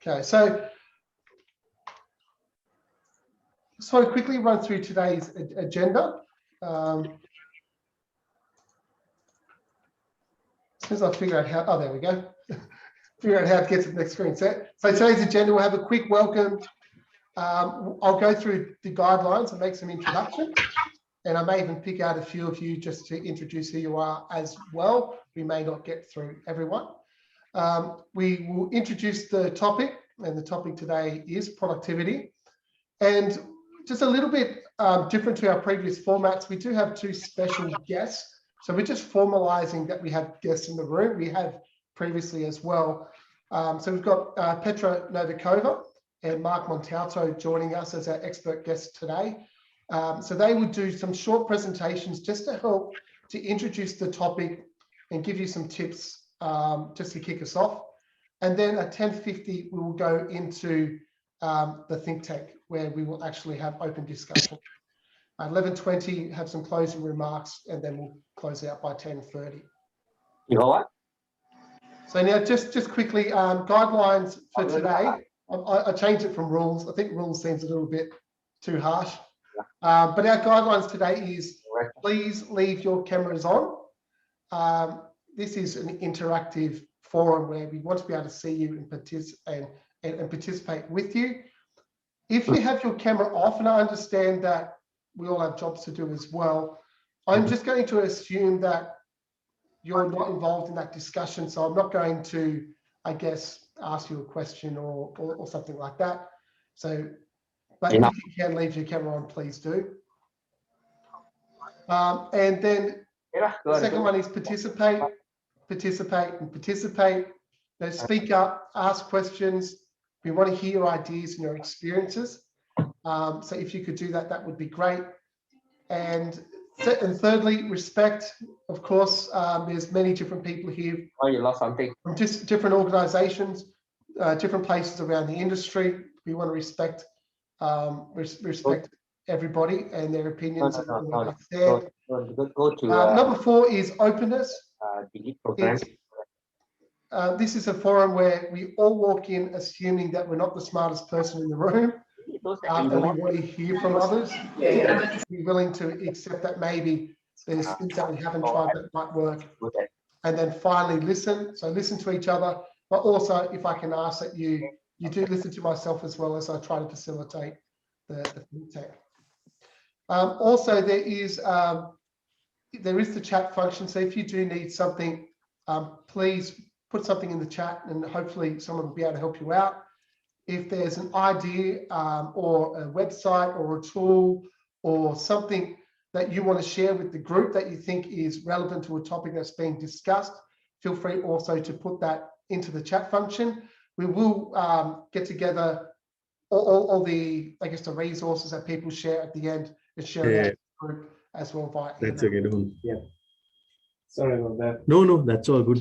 Okay, so just want to quickly run through today's agenda. As soon as I figure out how, oh, there we go. Figure out how to get to the next screen set. So today's agenda, we'll have a quick welcome. I'll go through the guidelines and make some introductions. And I may even pick out a few of you just to introduce who you are as well. We may not get through everyone. We will introduce the topic, and the topic today is productivity. And just a little bit different to our previous formats, we do have two special guests. So we're just formalizing that we have guests in the room. We have previously as well. So we've got Petra Novakova and Mark Montalto joining us as our expert guests today. So they would do some short presentations just to help to introduce the topic and give you some tips just to kick us off. And then at 10:50, we will go into the think tank where we will actually have open discussion. At 11:20, have some closing remarks, and then we'll close out by 10:30. You know what? So now just quickly, guidelines for today. I changed it from rules. I think rules seems a little bit too harsh. But our guidelines today is please leave your cameras on. This is an interactive forum where we want to be able to see you and participate with you. If you have your camera off, and I understand that we all have jobs to do as well, I'm just going to assume that you're not involved in that discussion. So I'm not going to, I guess, ask you a question or something like that. So, but if you can leave your camera on, please do. And then the second one is participate. Now, speak up, ask questions. We want to hear your ideas and your experiences. So if you could do that, that would be great. And thirdly, respect. Of course, there's many different people here. Oh, you lost something. From just different organizations, different places around the industry. We want to respect everybody and their opinions. Number 4 is openness. This is a forum where we all walk in assuming that we're not the smartest person in the room, and we want to hear from others. Be willing to accept that maybe there's things that we haven't tried that might work. And then finally, listen. So listen to each other, but also, if I can ask that you do listen to myself as well as I try to facilitate the think tank. Also, there is the chat function. So if you do need something, please put something in the chat and hopefully someone will be able to help you out. If there's an idea or a website or a tool or something that you want to share with the group that you think is relevant to a topic that's being discussed, feel free also to put that into the chat function. We will get together all the, I guess, the resources that people share at the end and share it out to the group as well via email. That's okay, Don. Yeah. Sorry about that. No, that's all good.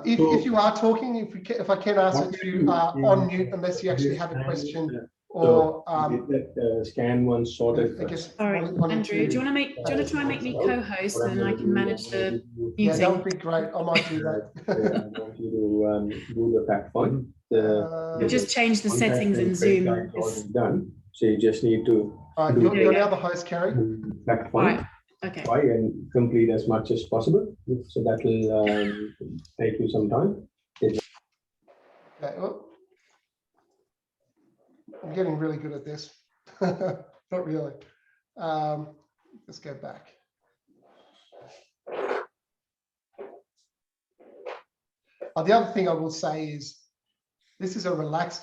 If you are talking, if I can ask that you are on mute unless you actually have a question or scan one sorted. I guess. Sorry, Andrew, do you want to try and make me co-host and then I can manage the muting? Yeah, that would be great. I might do that. I want you to do the fact find. I've just changed the settings in Zoom. Done. So you just need to. You're now the host, Carrie. Fact find. Right. Okay. And complete as much as possible. So that will take you some time. Okay. Well, I'm getting really good at this. Not really. Let's go back. The other thing I will say is this is a relaxed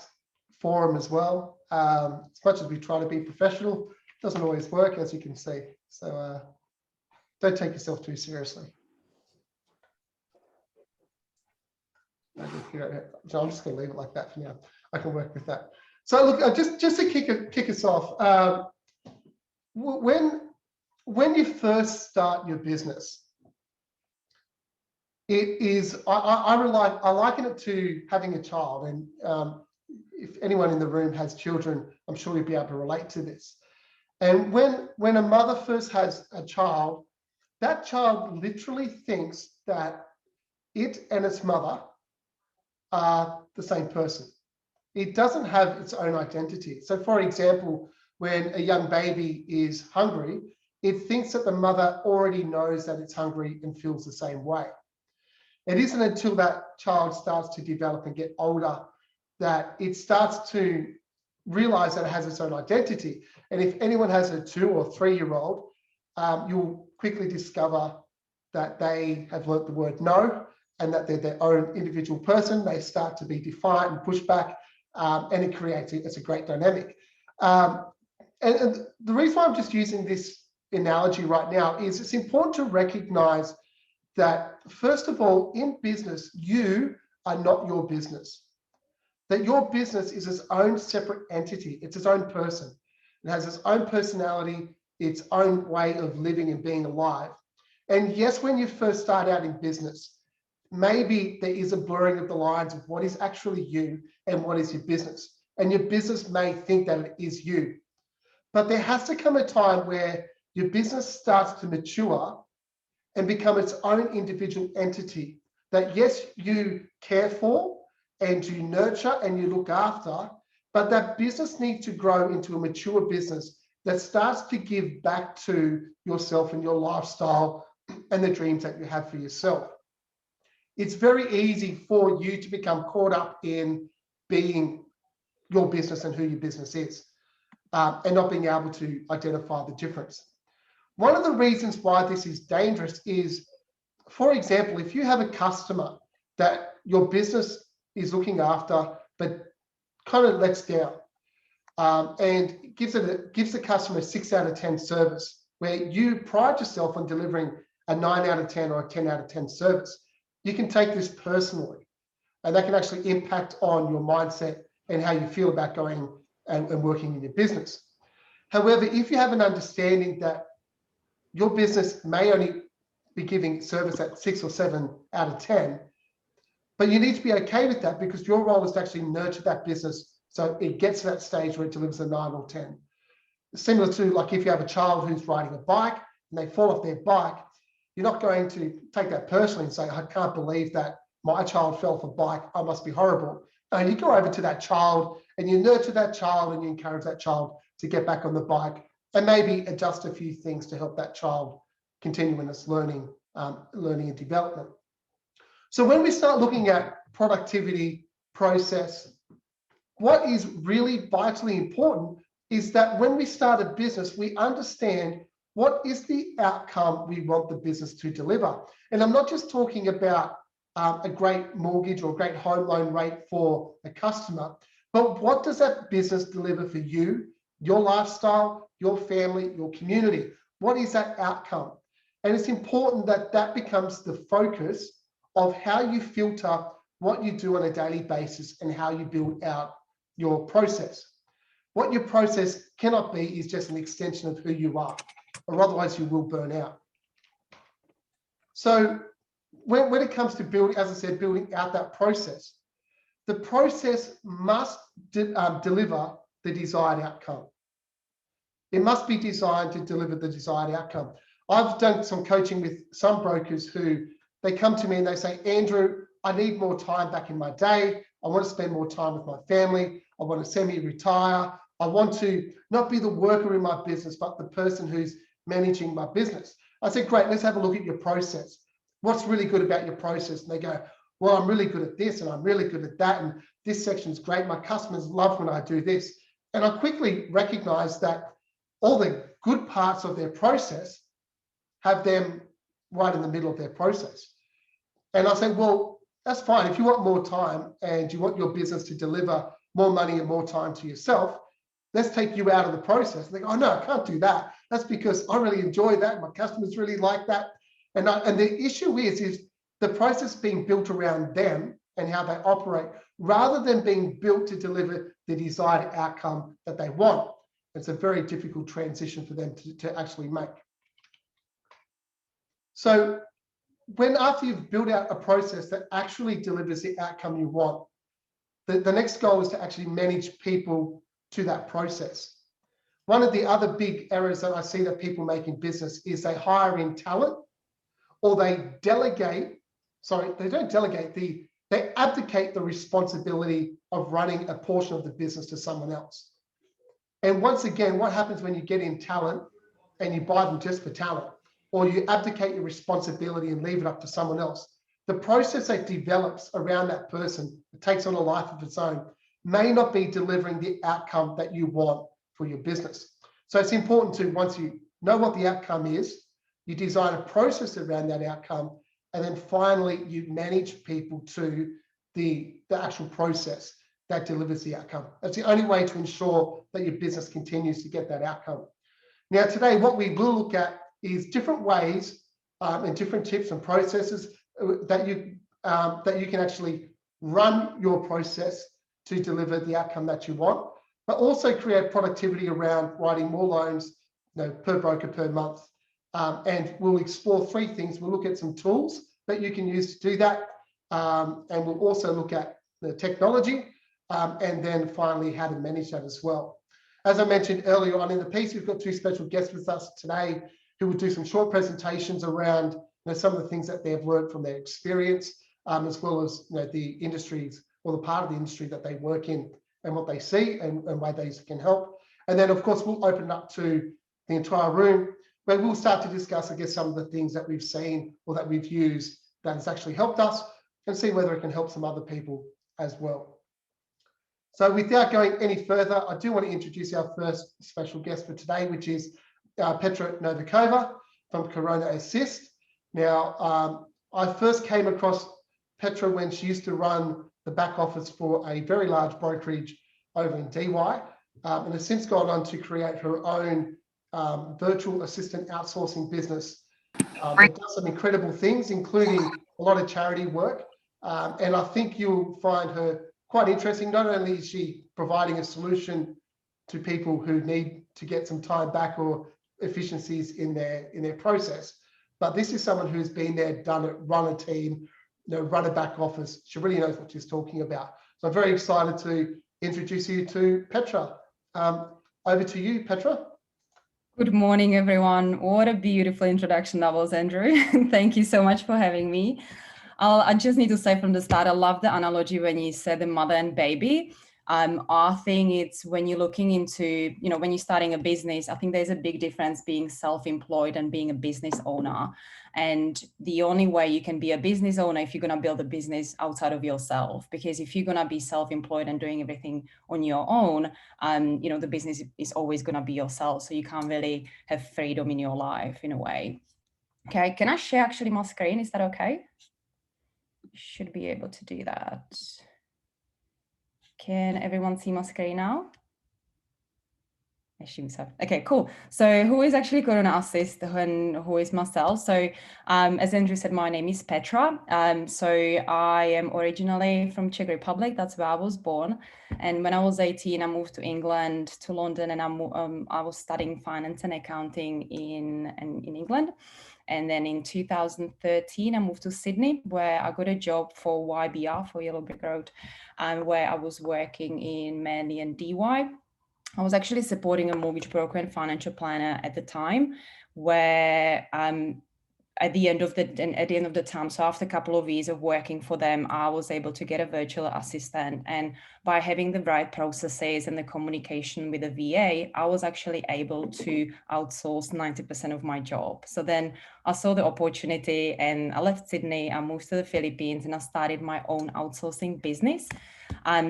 forum as well. As much as we try to be professional, it doesn't always work, as you can see. So don't take yourself too seriously. So I'm just going to leave it like that for now. I can work with that. So look, just to kick us off, when you first start your business, it is I liken it to having a child, and if anyone in the room has children, I'm sure you'll be able to relate to this. And when a mother first has a child, that child literally thinks that it and its mother are the same person. It doesn't have its own identity. So for example, when a young baby is hungry, it thinks that the mother already knows that it's hungry and feels the same way. It isn't until that child starts to develop and get older that it starts to realize that it has its own identity. And if anyone has a 2 or 3-year-old, you'll quickly discover that they have learnt the word no, and that they're their own individual person. They start to be defiant and push back, and it creates it's a great dynamic. And the reason why I'm just using this analogy right now is it's important to recognize that, first of all, in business, you are not your business. That your business is its own separate entity. It's its own person. It has its own personality, its own way of living and being alive. And yes, when you first start out in business, maybe there is a blurring of the lines of what is actually you and what is your business. And your business may think that it is you. But there has to come a time where your business starts to mature and become its own individual entity that, yes, you care for and you nurture and you look after, but that business needs to grow into a mature business that starts to give back to yourself and your lifestyle and the dreams that you have for yourself. It's very easy for you to become caught up in being your business and who your business is, and not being able to identify the difference. One of the reasons why this is dangerous is, for example, if you have a customer that your business is looking after, but kind of lets down, and gives the customer a 6 out of 10 service, where you pride yourself on delivering a 9 out of 10 or a 10 out of 10 service, you can take this personally, and that can actually impact on your mindset and how you feel about going and working in your business. However, if you have an understanding that your business may only be giving service at 6 or 7 out of 10, but you need to be okay with that, because your role is to actually nurture that business so it gets to that stage where it delivers a 9 or 10. Similar to, like, if you have a child who's riding a bike and they fall off their bike, you're not going to take that personally and say, I can't believe that my child fell off a bike, I must be horrible. You go over to that child and you nurture that child and you encourage that child to get back on the bike and maybe adjust a few things to help that child continue in its learning and development. So when we start looking at productivity, process, what is really vitally important is that when we start a business, we understand what is the outcome we want the business to deliver. And I'm not just talking about a great mortgage or a great home loan rate for a customer, but what does that business deliver for you, your lifestyle, your family, your community? What is that outcome? And it's important that that becomes the focus of how you filter what you do on a daily basis and how you build out your process. What your process cannot be is just an extension of who you are, or otherwise you will burn out. So when it comes to building, as I said, building out that process, the process must deliver the desired outcome. It must be designed to deliver the desired outcome. I've done some coaching with some brokers who they come to me and they say, Andrew, I need more time back in my day. I want to spend more time with my family. I want to semi-retire. I want to not be the worker in my business, but the person who's managing my business. I said, great, let's have a look at your process. What's really good about your process? And they go, well, I'm really good at this and I'm really good at that. And this section's great. My customers love when I do this. And I quickly recognized that all the good parts of their process have them right in the middle of their process. And I said, well, that's fine. If you want more time and you want your business to deliver more money and more time to yourself, let's take you out of the process. And they go, oh no, I can't do that. That's because I really enjoy that. My customers really like that. And the issue is the process being built around them and how they operate, rather than being built to deliver the desired outcome that they want. It's a very difficult transition for them to actually make. So after you've built out a process that actually delivers the outcome you want, the next goal is to actually manage people to that process. One of the other big errors that I see that people make in business is they hire in talent, or they delegate, sorry, they don't delegate, they abdicate the responsibility of running a portion of the business to someone else. And once again, what happens when you get in talent and you buy them just for talent, or you abdicate your responsibility and leave it up to someone else? The process that develops around that person, it takes on a life of its own, may not be delivering the outcome that you want for your business. So it's important to, once you know what the outcome is, you design a process around that outcome, and then finally you manage people to the actual process that delivers the outcome. That's the only way to ensure that your business continues to get that outcome. Now, today, what we will look at is different ways and different tips and processes that you can actually run your process to deliver the outcome that you want, but also create productivity around writing more loans, per broker per month. And we'll explore 3 things. We'll look at some tools that you can use to do that, and we'll also look at the technology, and then finally how to manage that as well. As I mentioned earlier on in the piece, we've got 2 special guests with us today who will do some short presentations around some of the things that they've learned from their experience, as well as the industries or the part of the industry that they work in and what they see and why these can help. And then, of course, we'll open up to the entire room where we'll start to discuss, I guess, some of the things that we've seen or that we've used that has actually helped us, and see whether it can help some other people as well. So without going any further, I do want to introduce our first special guest for today, which is Petra Novakova from Corona Assist. Now, I first came across Petra when she used to run the back office for a very large brokerage over in DY, and has since gone on to create her own virtual assistant outsourcing business. It does some incredible things, including a lot of charity work. And I think you'll find her quite interesting. Not only is she providing a solution to people who need to get some time back or efficiencies in their process, but this is someone who's been there, done it, run a team, run a back office. She really knows what she's talking about. So I'm very excited to introduce you to Petra. Over to you, Petra. Good morning, everyone. What a beautiful introduction that was, Andrew. Thank you so much for having me. I just need to say from the start, I love the analogy when you said the mother and baby. I think it's when you're looking into, when you're starting a business, I think there's a big difference being self-employed and being a business owner. And the only way you can be a business owner if you're going to build a business outside of yourself, because if you're going to be self-employed and doing everything on your own, the business is always going to be yourself. So you can't really have freedom in your life in a way. Okay, can I share actually my screen? Is that okay? Should be able to do that. Can everyone see my screen now? I assume so. Okay, cool. So who is actually Corona Assist and who is myself? So as Andrew said, my name is Petra. So I am originally from Czech Republic. That's where I was born. And when I was 18, I moved to England, to London, and I was studying finance and accounting in England. And then in 2013, I moved to Sydney, where I got a job for YBR, for Yellow Brick Road, where I was working in Manly and DY. I was actually supporting a mortgage broker and financial planner at the time, where at the end of the time, so after a couple of years of working for them, I was able to get a virtual assistant. And by having the right processes and the communication with the VA, I was actually able to outsource 90% of my job. So then I saw the opportunity and I left Sydney, I moved to the Philippines, and I started my own outsourcing business.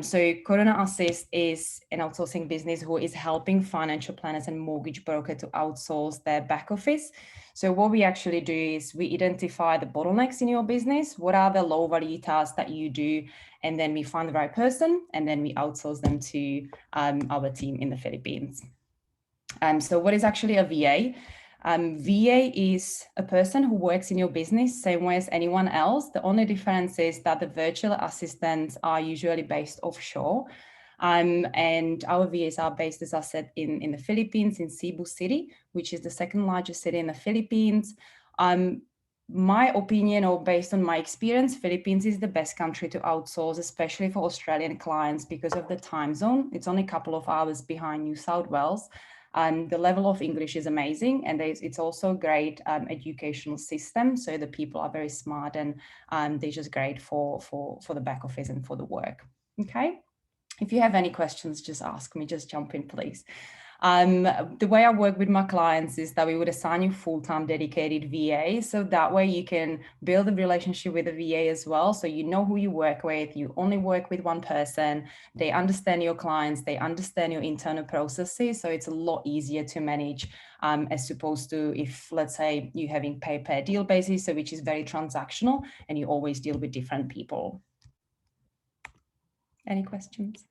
So Corona Assist is an outsourcing business who is helping financial planners and mortgage broker to outsource their back office. So what we actually do is we identify the bottlenecks in your business. What are the low value tasks that you do? And then we find the right person, and then we outsource them to our team in the Philippines. So what is actually a VA? VA is a person who works in your business same way as anyone else. The only difference is that the virtual assistants are usually based offshore. And our VAs are based, as I said, in the Philippines, in Cebu City, which is the second largest city in the Philippines. My opinion, or based on my experience, Philippines is the best country to outsource, especially for Australian clients because of the time zone. It's only a couple of hours behind New South Wales. The level of English is amazing, and it's also a great educational system. So the people are very smart, and they're just great for the back office and for the work. Okay. If you have any questions, just ask me, just jump in, please. The way I work with my clients is that we would assign you full-time dedicated VA. So that way you can build a relationship with a VA as well. So you know who you work with, you only work with one person, they understand your clients, they understand your internal processes. So it's a lot easier to manage as opposed to if, let's say, you're having pay per deal basis, so which is very transactional and you always deal with different people. Any questions?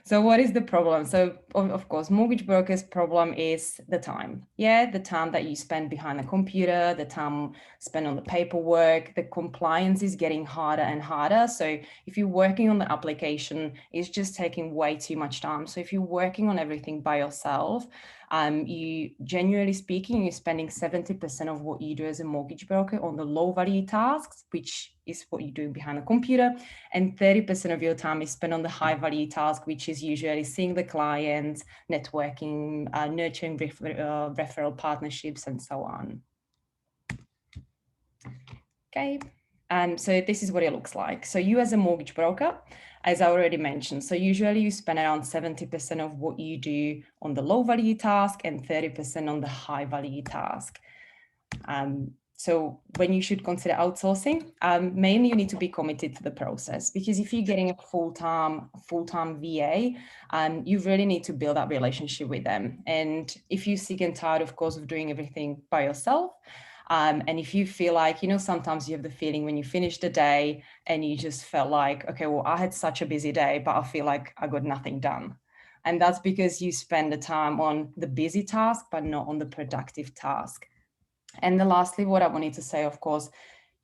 So what is the problem? So of course, mortgage brokers' problem is the time. Yeah, the time that you spend behind the computer, the time spent on the paperwork, the compliance is getting harder and harder. So if you're working on the application, it's just taking way too much time. So if you're working on everything by yourself, you, generally speaking, you're spending 70% of what you do as a mortgage broker on the low value tasks, which is what you're doing behind the computer, and 30% of your time is spent on the high value task, which is usually seeing the clients, networking, nurturing referral partnerships, and so on. Okay, so this is what it looks like. So you as a mortgage broker, as I already mentioned, so usually you spend around 70% of what you do on the low value task and 30% on the high value task. So when you should consider outsourcing, mainly you need to be committed to the process, because if you're getting a full-time VA, you really need to build that relationship with them. And if you're sick and tired, of course, of doing everything by yourself, and if you feel like, you know, sometimes you have the feeling when you finish the day and you just felt like, okay, well, I had such a busy day, but I feel like I got nothing done. And that's because you spend the time on the busy task, but not on the productive task. And then lastly, what I wanted to say, of course,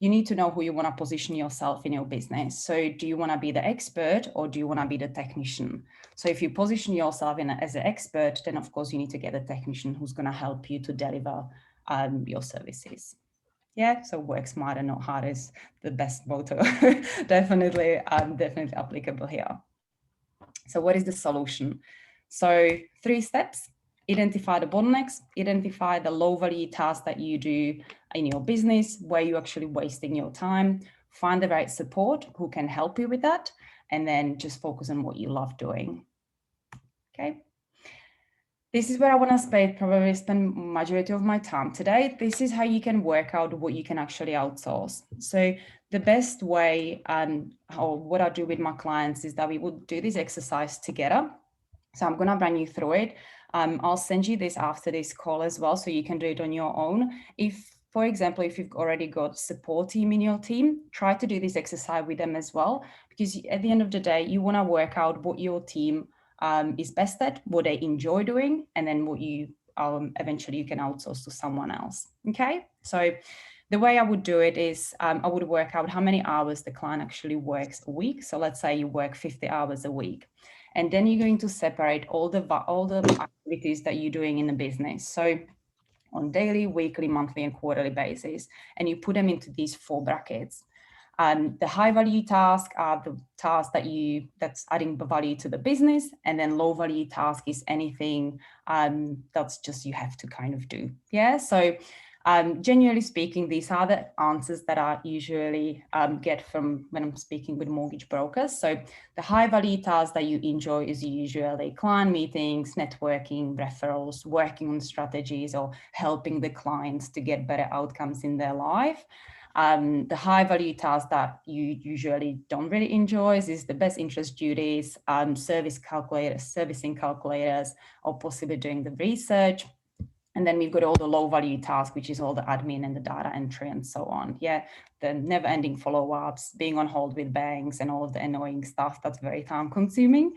you need to know who you want to position yourself in your business. So do you want to be the expert or do you want to be the technician? So if you position yourself as an expert, then of course you need to get a technician who's going to help you to deliver your services. Yeah, so work smarter, not harder is the best motto. definitely applicable here. So what is the solution? So 3 steps. Identify the bottlenecks, identify the low value tasks that you do in your business, where you're actually wasting your time, find the right support who can help you with that, and then just focus on what you love doing. Okay. This is where I want to probably spend majority of my time today. This is how you can work out what you can actually outsource. So the best way, or what I do with my clients, is that we would do this exercise together. So I'm going to run you through it. I'll send you this after this call as well, so you can do it on your own. If, for example, if you've already got a support team in your team, try to do this exercise with them as well, because at the end of the day, you want to work out what your team is best at, what they enjoy doing, and then what you eventually you can outsource to someone else. Okay, so the way I would do it is I would work out how many hours the client actually works a week. So let's say you work 50 hours a week. And then you're going to separate all the activities that you're doing in the business. So on daily, weekly, monthly, and quarterly basis, and you put them into these 4 brackets. The high value tasks are the tasks that's adding value to the business, and then low value task is anything that's just you have to kind of do. Yeah. So generally speaking, these are the answers that I usually get from when I'm speaking with mortgage brokers. So the high value tasks that you enjoy is usually client meetings, networking, referrals, working on strategies, or helping the clients to get better outcomes in their life. The high value tasks that you usually don't really enjoy is the best interest duties, servicing calculators, or possibly doing the research. And then we've got all the low value tasks, which is all the admin and the data entry and so on. Yeah, the never ending follow-ups, being on hold with banks and all of the annoying stuff that's very time consuming.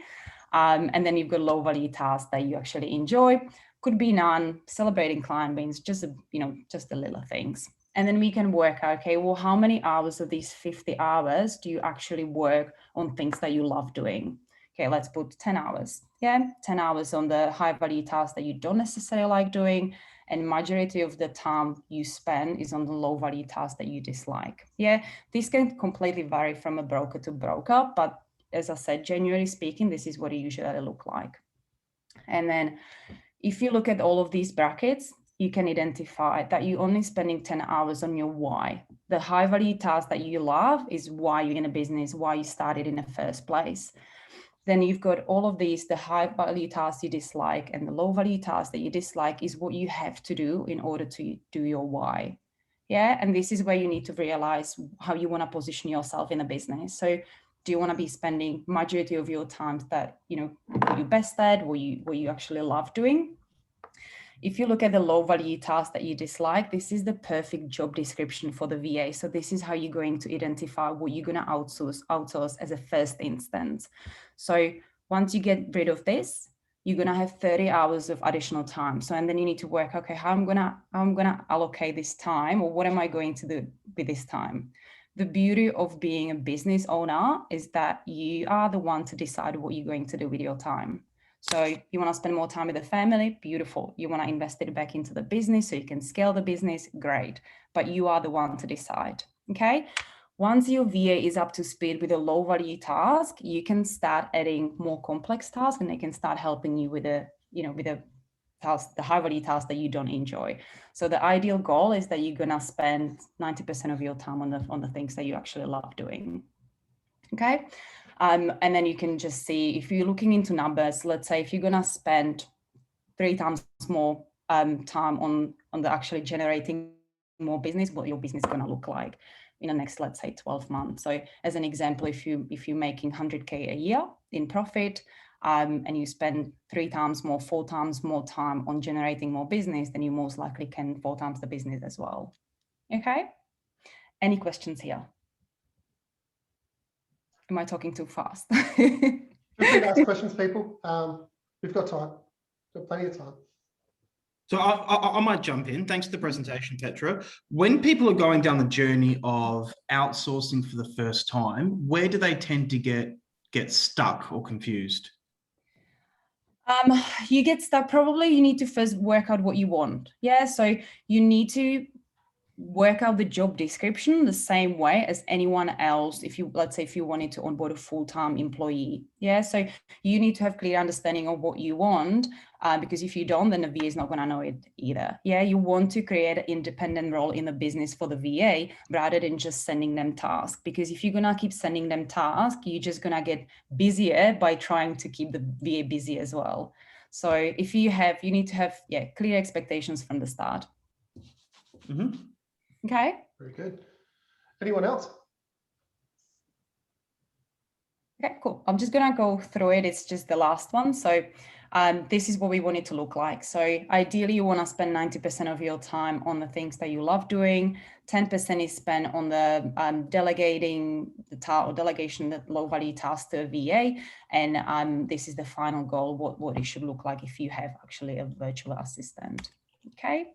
And then you've got low value tasks that you actually enjoy. Could be none, celebrating client wins, just the little things. And then we can work out, okay, well, how many hours of these 50 hours do you actually work on things that you love doing? Okay, let's put 10 hours. Yeah, 10 hours on the high value tasks that you don't necessarily like doing. And majority of the time you spend is on the low value tasks that you dislike. Yeah, this can completely vary from a broker to broker. But as I said, generally speaking, this is what it usually look like. And then if you look at all of these brackets, you can identify that you're only spending 10 hours on your why. The high value task that you love is why you're in a business, why you started in the first place. Then you've got all of these, the high value tasks you dislike and the low value tasks that you dislike is what you have to do in order to do your why. Yeah, and this is where you need to realize how you want to position yourself in a business. So do you want to be spending majority of your time that, you know, what you're best at, what you actually love doing? If you look at the low value task that you dislike, this is the perfect job description for the VA. So this is how you're going to identify what you're going to outsource as a first instance. So once you get rid of this, you're going to have 30 hours of additional time. So, and then you need to work, okay, how I'm going to allocate this time, or what am I going to do with this time? The beauty of being a business owner is that you are the one to decide what you're going to do with your time. So you want to spend more time with the family, beautiful. You want to invest it back into the business so you can scale the business, great. But you are the one to decide, okay? Once your VA is up to speed with a low value task, you can start adding more complex tasks, and they can start helping you with the task, the high value tasks that you don't enjoy. So the ideal goal is that you're gonna spend 90% of your time on the things that you actually love doing, okay? And then you can just see, if you're looking into numbers, let's say if you're gonna spend 3 times more time on the actually generating more business, what your business is gonna look like in the next, let's say 12 months. So as an example, if you're making 100K a year in profit, and you spend 3 times more, 4 times more time on generating more business, then you most likely can 4 times the business as well. Okay? Any questions here? Am I talking too fast? Feel free to ask questions, people. We've got time. Got plenty of time. So I might jump in. Thanks for the presentation, Petra. When people are going down the journey of outsourcing for the first time, where do they tend to get stuck or confused? You get stuck. Probably you need to first work out what you want. Yeah, so you need to work out the job description the same way as anyone else. If you, let's say, if you wanted to onboard a full-time employee, yeah, so you need to have clear understanding of what you want, because if you don't, then the VA is not going to know it either. Yeah, you want to create an independent role in the business for the VA rather than just sending them tasks, because if you're going to keep sending them tasks, you're just going to get busier by trying to keep the VA busy as well. So if you need to have clear expectations from the start. Mm-hmm. Okay. Very good. Anyone else? Okay, cool. I'm just going to go through it. It's just the last one. So this is what we want it to look like. So ideally, you want to spend 90% of your time on the things that you love doing. 10% is spent on the delegating the delegation, the low value tasks to a VA. And this is the final goal, what it should look like if you have actually a virtual assistant. Okay.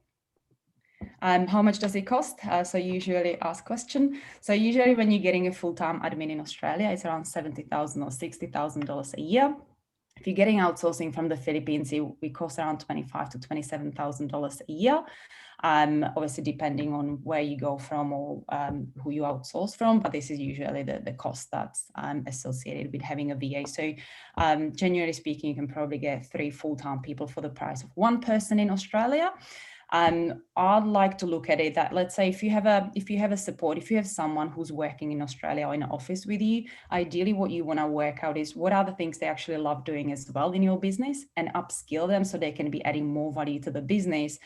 How much does it cost? So usually ask question. So usually when you're getting a full-time admin in Australia, it's around $70,000 or $60,000 a year. If you're getting outsourcing from the Philippines, it costs around $25,000 to $27,000 a year. Obviously depending on where you go from or who you outsource from, but this is usually the cost that's associated with having a VA. So generally speaking, you can probably get 3 full-time people for the price of 1 person in Australia. I'd like to look at it that, let's say, if you have a support, if you have someone who's working in Australia or in an office with you, ideally what you want to work out is what are the things they actually love doing as well in your business, and upskill them so they can be adding more value to the business.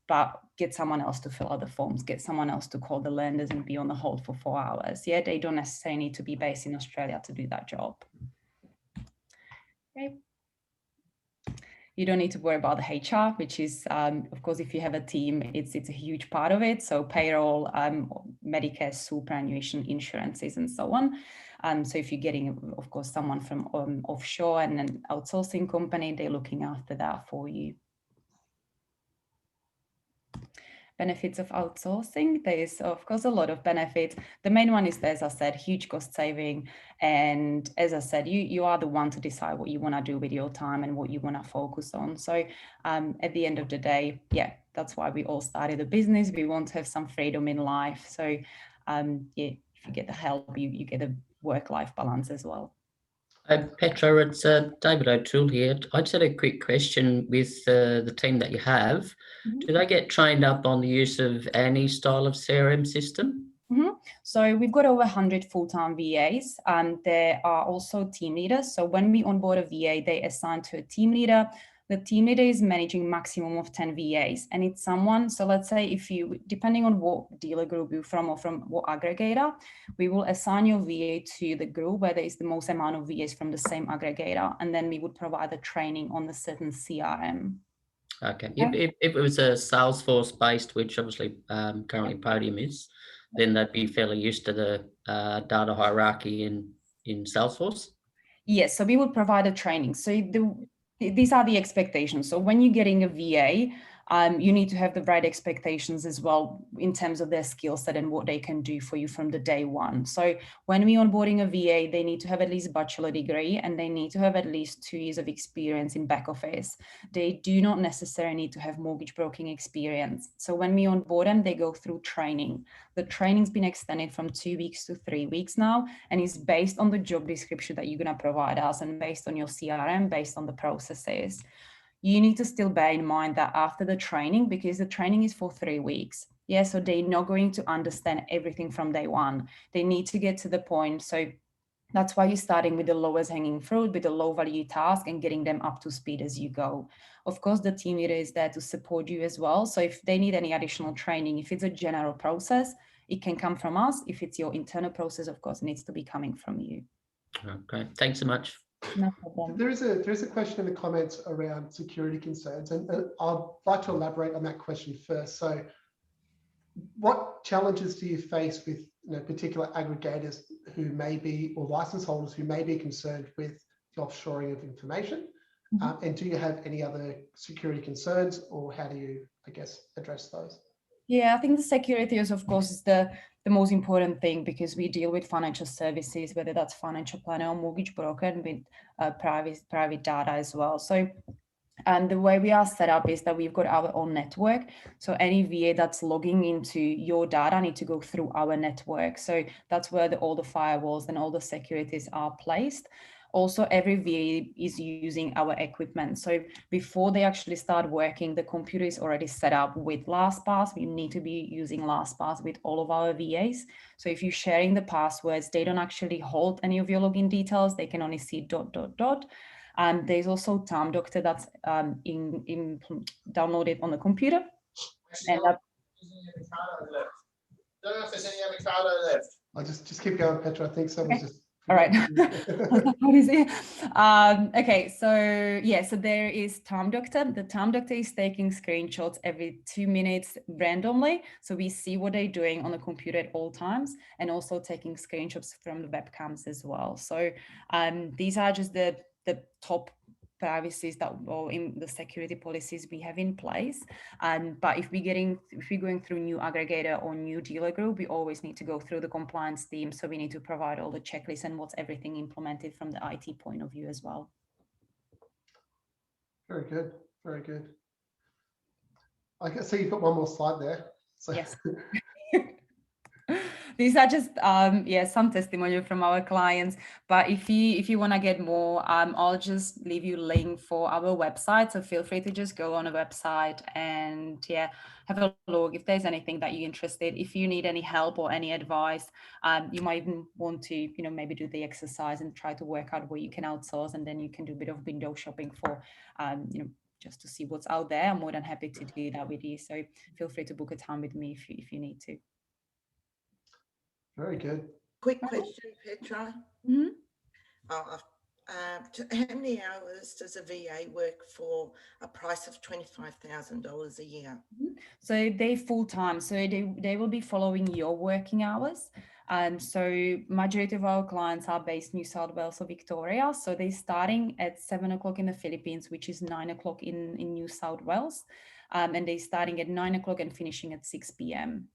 But get someone else to fill out the forms, get someone else to call the lenders and be on the hold for 4 hours. Yeah, they don't necessarily need to be based in Australia to do that job. Okay. You don't need to worry about the HR, which is, of course, if you have a team, it's a huge part of it. So payroll, Medicare, superannuation, insurances, and so on. So if you're getting, of course, someone from offshore and an outsourcing company, they're looking after that for you. Benefits of outsourcing. There is, of course, a lot of benefits. The main one is, as I said, huge cost saving. And as I said, you are the one to decide what you want to do with your time and what you want to focus on. So at the end of the day, yeah, that's why we all started a business. We want to have some freedom in life. So yeah, if you get the help, you get a work-life balance as well. Petra, it's David O'Toole here. I just had a quick question with the team that you have. Mhm. Do they get trained up on the use of any style of CRM system? So we've got over 100 full-time VAs, and there are also team leaders. So when we onboard a VA, they assign to a team leader. The team leader is managing maximum of 10 VAs, and it's someone. So let's say if you, depending on what dealer group you're from or from what aggregator, we will assign your VA to the group where there is the most amount of VAs from the same aggregator, and then we would provide the training on the certain CRM. Okay. Yeah. If it was a Salesforce based, which obviously currently Podium is, then they'd be fairly used to the data hierarchy in Salesforce. Yes, so we will provide a training. So these are the expectations. So when you're getting a VA, you need to have the right expectations as well in terms of their skill set and what they can do for you from the day one. So when we're onboarding a VA, they need to have at least a bachelor degree and they need to have at least 2 years of experience in back office. They do not necessarily need to have mortgage broking experience. So when we onboard them, they go through training. The training's been extended from 2 weeks to 3 weeks now, and is based on the job description that you're going to provide us and based on your CRM, based on the processes. You need to still bear in mind that after the training, because the training is for 3 weeks, yeah, so they're not going to understand everything from day one. They need to get to the point. So that's why you're starting with the lowest hanging fruit, with the low value task and getting them up to speed as you go. Of course, the team leader is there to support you as well. So if they need any additional training, if it's a general process, it can come from us. If it's your internal process, of course, it needs to be coming from you. Okay, thanks so much. No problem. There is a question in the comments around security concerns, and I'd like to elaborate on that question first. So what challenges do you face with particular aggregators who may be, or license holders who may be concerned with the offshoring of information? And do you have any other security concerns, or how do you, I guess, address those? Yeah, I think the security is, of course, is the most important thing, because we deal with financial services, whether that's financial planner or mortgage broker, and with private data as well. So, and the way we are set up is that we've got our own network. So any VA that's logging into your data need to go through our network. So that's where all the firewalls and all the securities are placed. Also, every VA is using our equipment. So before they actually start working, the computer is already set up with LastPass. We need to be using LastPass with all of our VAs. So if you're sharing the passwords, they don't actually hold any of your llogin details. They can only see ... And there's also Time Doctor that's downloaded on the computer. And that, don't know if there's any avocado left. I'll just keep going, Petra. I think someone's just. all right. What is it? Okay, so yeah, so there is Time Doctor. The Time Doctor is taking screenshots every 2 minutes randomly. So we see what they're doing on the computer at all times, and also taking screenshots from the webcams as well. So these are just the top privacies that, or in the security policies we have in place. But if we're going through new aggregator or new dealer group, we always need to go through the compliance team. So we need to provide all the checklists and what's everything implemented from the IT point of view as well. Very good, very good. I can see you've got one more slide there. So. Yes. These are just some testimonial from our clients, but if you want to get more, I'll just leave you a link for our website, so feel free to just go on a website and have a look if there's anything that you're interested. If you need any help or any advice, you might even want to maybe do the exercise and try to work out where you can outsource, and then you can do a bit of window shopping for just to see what's out there. I'm more than happy to do that with you, so feel free to book a time with me if you need to. Very good. Quick question, Petra. Mm-hmm. How many hours does a VA work for a price of $25,000 a year? So they full time. So they will be following your working hours. So majority of our clients are based New South Wales or Victoria. So they're starting at 7 o'clock in the Philippines, which is 9 o'clock in New South Wales. And they're starting at 9 o'clock and finishing at 6 p.m.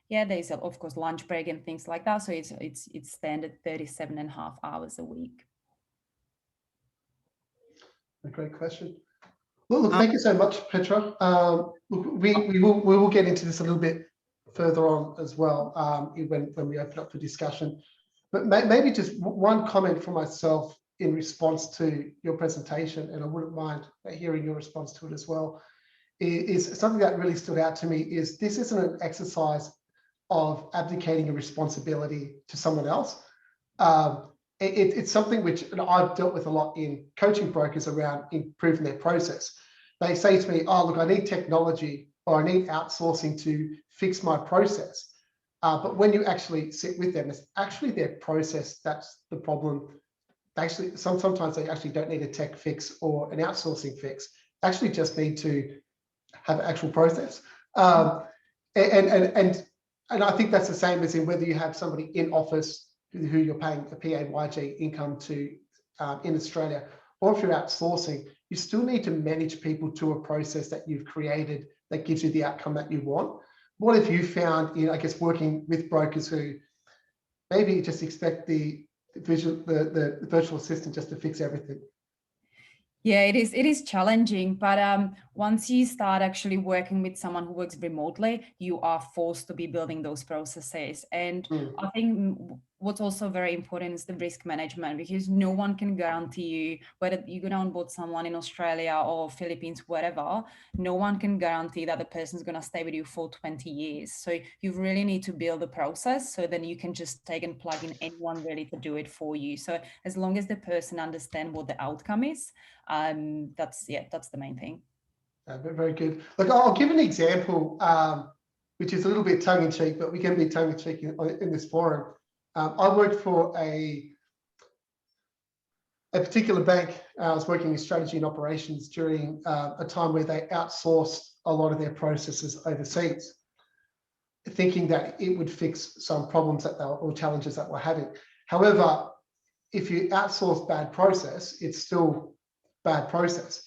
Yeah, there's of course lunch break and things like that. So it's standard 37.5 hours a week. A great question. Well, look, thank you so much, Petra. Look, we will get into this a little bit further on as well when we open up for discussion. But maybe just one comment for myself in response to your presentation, and I wouldn't mind hearing your response to it as well, is something that really stood out to me is this isn't an exercise of abdicating a responsibility to someone else. It's something which I've dealt with a lot in coaching brokers around improving their process. They say to me, oh, look, I need technology or I need outsourcing to fix my process. But when you actually sit with them, it's actually their process that's the problem. Actually, sometimes they actually don't need a tech fix or an outsourcing fix. They actually just need to have an actual process. And I think that's the same as in whether you have somebody in office who you're paying a PAYG income to in Australia, or if you're outsourcing, you still need to manage people to a process that you've created that gives you the outcome that you want. What have you found in, I guess, working with brokers who maybe just expect the virtual assistant just to fix everything? Yeah, it is challenging, but once you start actually working with someone who works remotely, you are forced to be building those processes. And I think what's also very important is the risk management, because no one can guarantee you, whether you're going to onboard someone in Australia or Philippines, whatever, no one can guarantee that the person's going to stay with you for 20 years. So you really need to build a process so then you can just take and plug in anyone ready to do it for you. So as long as the person understands what the outcome is, that's the main thing. Very good. Look, I'll give an example, which is a little bit tongue in cheek, but we can be tongue in cheek in this forum. I worked for a particular bank. I was working in strategy and operations during a time where they outsourced a lot of their processes overseas, thinking that it would fix some problems that or challenges that we're having. However, if you outsource bad process, it's still bad process.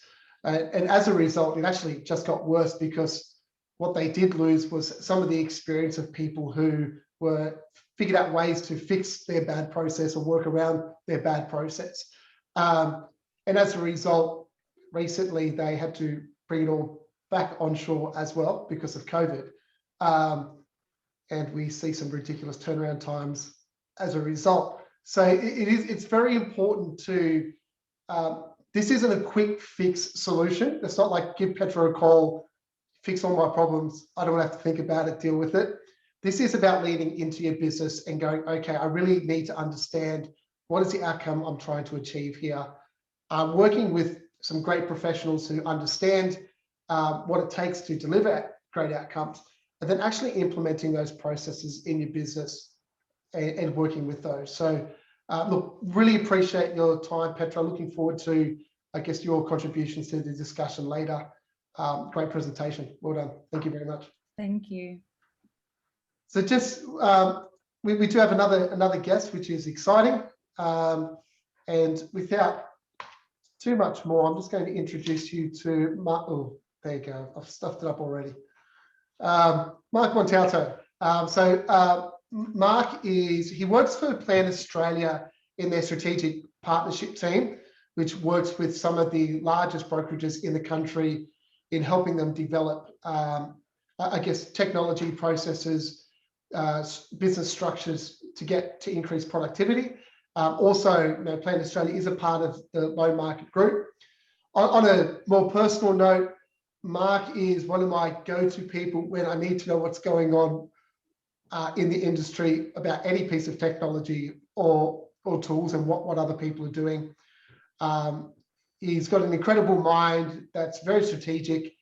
And as a result, it actually just got worse, because what they did lose was some of the experience of people who were figured out ways to fix their bad process or work around their bad process. And as a result, recently they had to bring it all back onshore as well because of COVID. And we see some ridiculous turnaround times as a result. So it's very important to, this isn't a quick fix solution. It's not like give Petra a call, fix all my problems, I don't have to think about it, deal with it. This is about leaning into your business and going, okay, I really need to understand what is the outcome I'm trying to achieve here. Working with some great professionals who understand what it takes to deliver great outcomes, and then actually implementing those processes in your business and working with those. So look, really appreciate your time, Petra. Looking forward to, I guess, your contributions to the discussion later. Great presentation. Well done. Thank you very much. Thank you. So just, we do have another guest, which is exciting. And without too much more, I'm just going to introduce you to Mark. Oh, there you go. I've stuffed it up already. Mark Montalto. Mark he works for Plan Australia in their strategic partnership team, which works with some of the largest brokerages in the country in helping them develop, I guess, technology processes, business structures to increase productivity. Also, Plan Australia is a part of the Low Market Group. On a more personal note, Mark is one of my go-to people when I need to know what's going on in the industry about any piece of technology or tools and what other people are doing. He's got an incredible mind that's very strategic,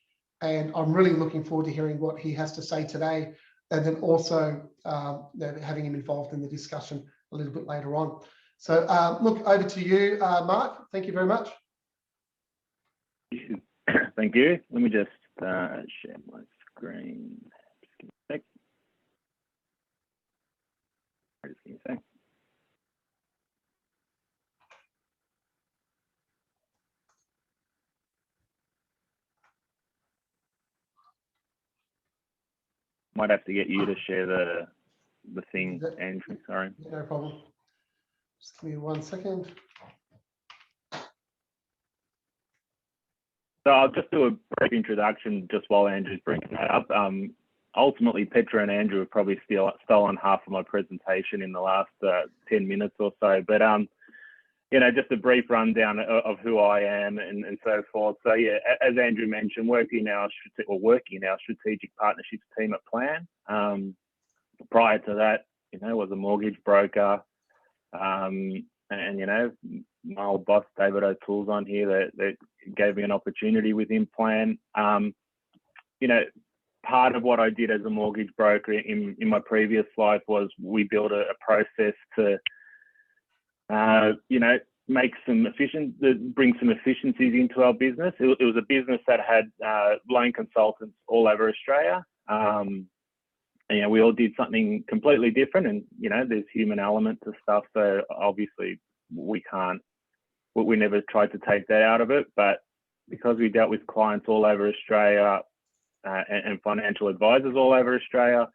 and I'm really looking forward to hearing what he has to say today, and then also having him involved in the discussion a little bit later on. So look, over to you, Mark. Thank you very much. Thank you. Let me just share my screen. Just give me a sec. Just give me a sec. Might have to get you to share the thing, Andrew. Sorry. No problem. Just give me 1 second. So I'll just do a brief introduction just while Andrew's bringing that up. Ultimately, Petra and Andrew have probably stolen half of my presentation in the last 10 minutes or so. But just a brief rundown of who I am and so forth. So yeah, as Andrew mentioned, working in our strategic partnerships team at Plan. Prior to that, was a mortgage broker, and my old boss David O'Toole's on here that gave me an opportunity within Plan. Part of what I did as a mortgage broker in my previous life was we built a process to bring some efficiencies into our business. It was a business that had loan consultants all over Australia. We all did something completely different, and there's human element to stuff. So obviously we never tried to take that out of it, but because we dealt with clients all over Australia and financial advisors all over Australia,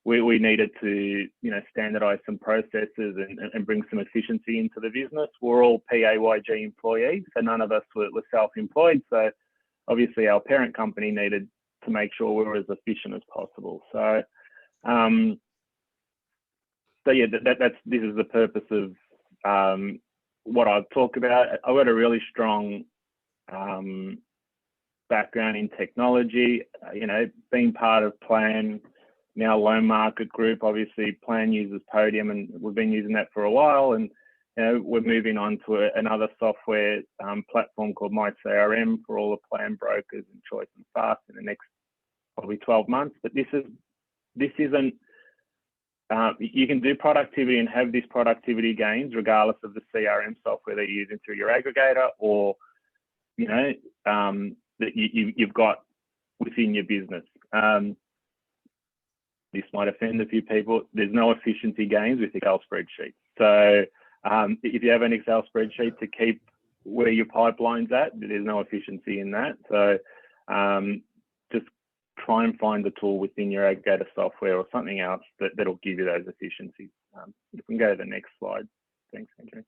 we needed to, standardize some processes and bring some efficiency into the business. We're all PAYG employees, so none of us were self-employed. So obviously our parent company needed to make sure we were as efficient as possible. So, this is the purpose of what I've talked about. I've got a really strong background in technology, being part of Plan, now Loan Market Group. Obviously Plan uses Podium and we've been using that for a while, and we're moving on to another software platform called My CRM for all the Plan brokers and Choice and Fast in the next probably 12 months. But this isn't you can do productivity and have these productivity gains regardless of the CRM software that you're using through your aggregator or that you've got within your business. This might offend a few people. There's no efficiency gains with Excel spreadsheets. So if you have an Excel spreadsheet to keep where your pipeline's at, there's no efficiency in that. So just try and find the tool within your aggregator software or something else that'll give you those efficiencies. You can go to the next slide. Thanks, Andrew.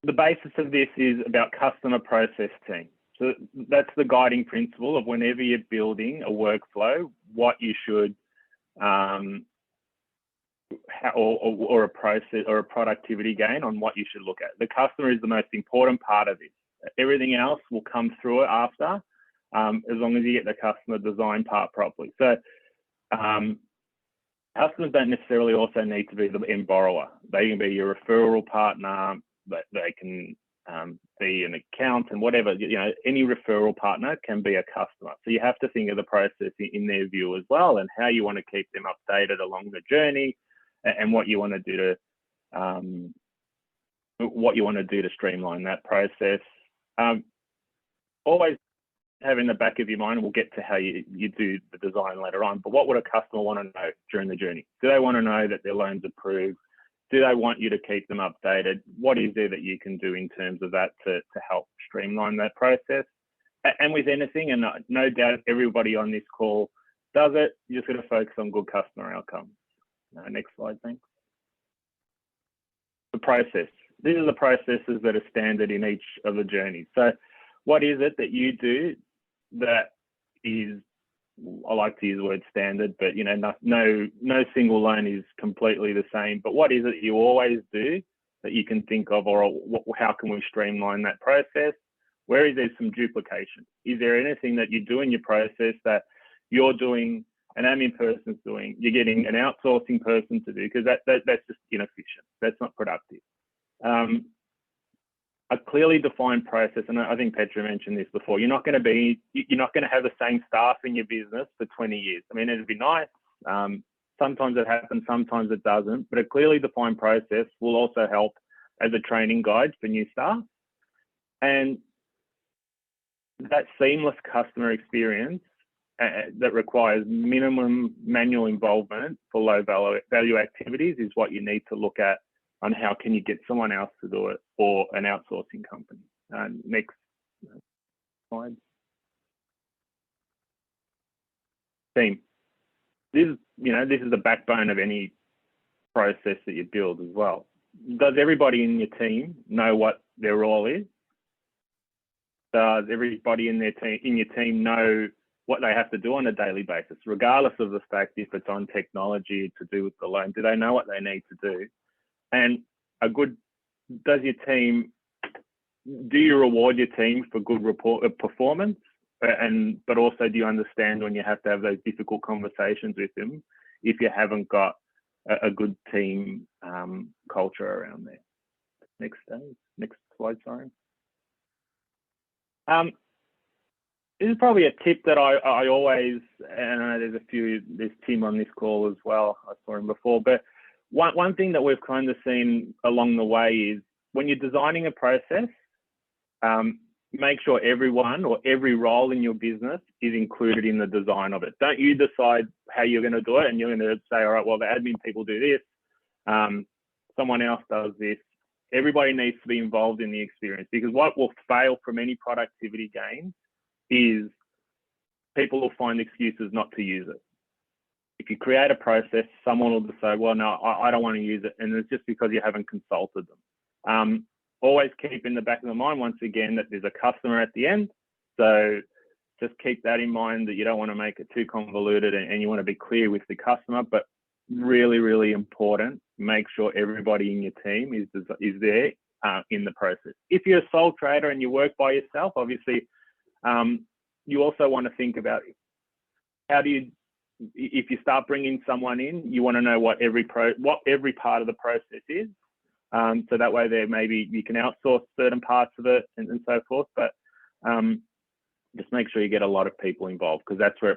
The basis of this is about customer process team. So that's the guiding principle of whenever you're building a workflow, what you should, or a process or a productivity gain on what you should look at. The customer is the most important part of this. Everything else will come through it after, as long as you get the customer design part properly. So customers don't necessarily also need to be the end borrower. They can be your referral partner, they can be an accountant, whatever, any referral partner can be a customer. So you have to think of the process in their view as well, and how you want to keep them updated along the journey, and what you want to do to streamline that process. Always have in the back of your mind, we'll get to how you do the design later on, but what would a customer want to know during the journey? Do they want to know that their loan's approved? Do they want you to keep them updated? What is there that you can do in terms of that to help streamline that process? And with anything, and no doubt everybody on this call does it, you're just going to focus on good customer outcomes. Next slide, thanks. The process. These are the processes that are standard in each of the journeys. So what is it that you do that is, I like to use the word standard, but no single loan is completely the same. But what is it you always do that you can think of, or how can we streamline that process? Where is there some duplication? Is there anything that you do in your process that you're doing, an admin person's doing, you're getting an outsourcing person to do, because that's just inefficient. That's not productive. A clearly defined process, and I think Petra mentioned this before, you're not going to have the same staff in your business for 20 years. I mean, it'd be nice. Sometimes it happens, sometimes it doesn't, but a clearly defined process will also help as a training guide for new staff. And that seamless customer experience that requires minimum manual involvement for low value activities is what you need to look at on how can you get someone else to do it, or an outsourcing company. Next slide. Team. This is the backbone of any process that you build as well. Does everybody in your team know what their role is? Does everybody in your team know what they have to do on a daily basis, regardless of the fact if it's on technology to do with the loan. Do they know what they need to do? And do you reward your team for good performance? But also, do you understand when you have to have those difficult conversations with them if you haven't got a good team culture around there? Next slide, sorry. This is probably a tip that I always, and I know there's Tim on this call as well, I saw him before, but one thing that we've kind of seen along the way is when you're designing a process, make sure everyone or every role in your business is included in the design of it. Don't you decide how you're going to do it and you're going to say, all right, well, the admin people do this, someone else does this. Everybody needs to be involved in the experience, because what will fail from any productivity gains is people will find excuses not to use it. If you create a process, someone will just say, well, no, I don't want to use it. And it's just because you haven't consulted them. Always keep in the back of the mind, once again, that there's a customer at the end. So just keep that in mind, that you don't want to make it too convoluted and you want to be clear with the customer. But really, really important, make sure everybody in your team is there in the process. If you're a sole trader and you work by yourself, obviously, you also want to think about if you start bringing someone in, you want to know what every part of the process is. So that way maybe you can outsource certain parts of it and so forth, but just make sure you get a lot of people involved, because that's where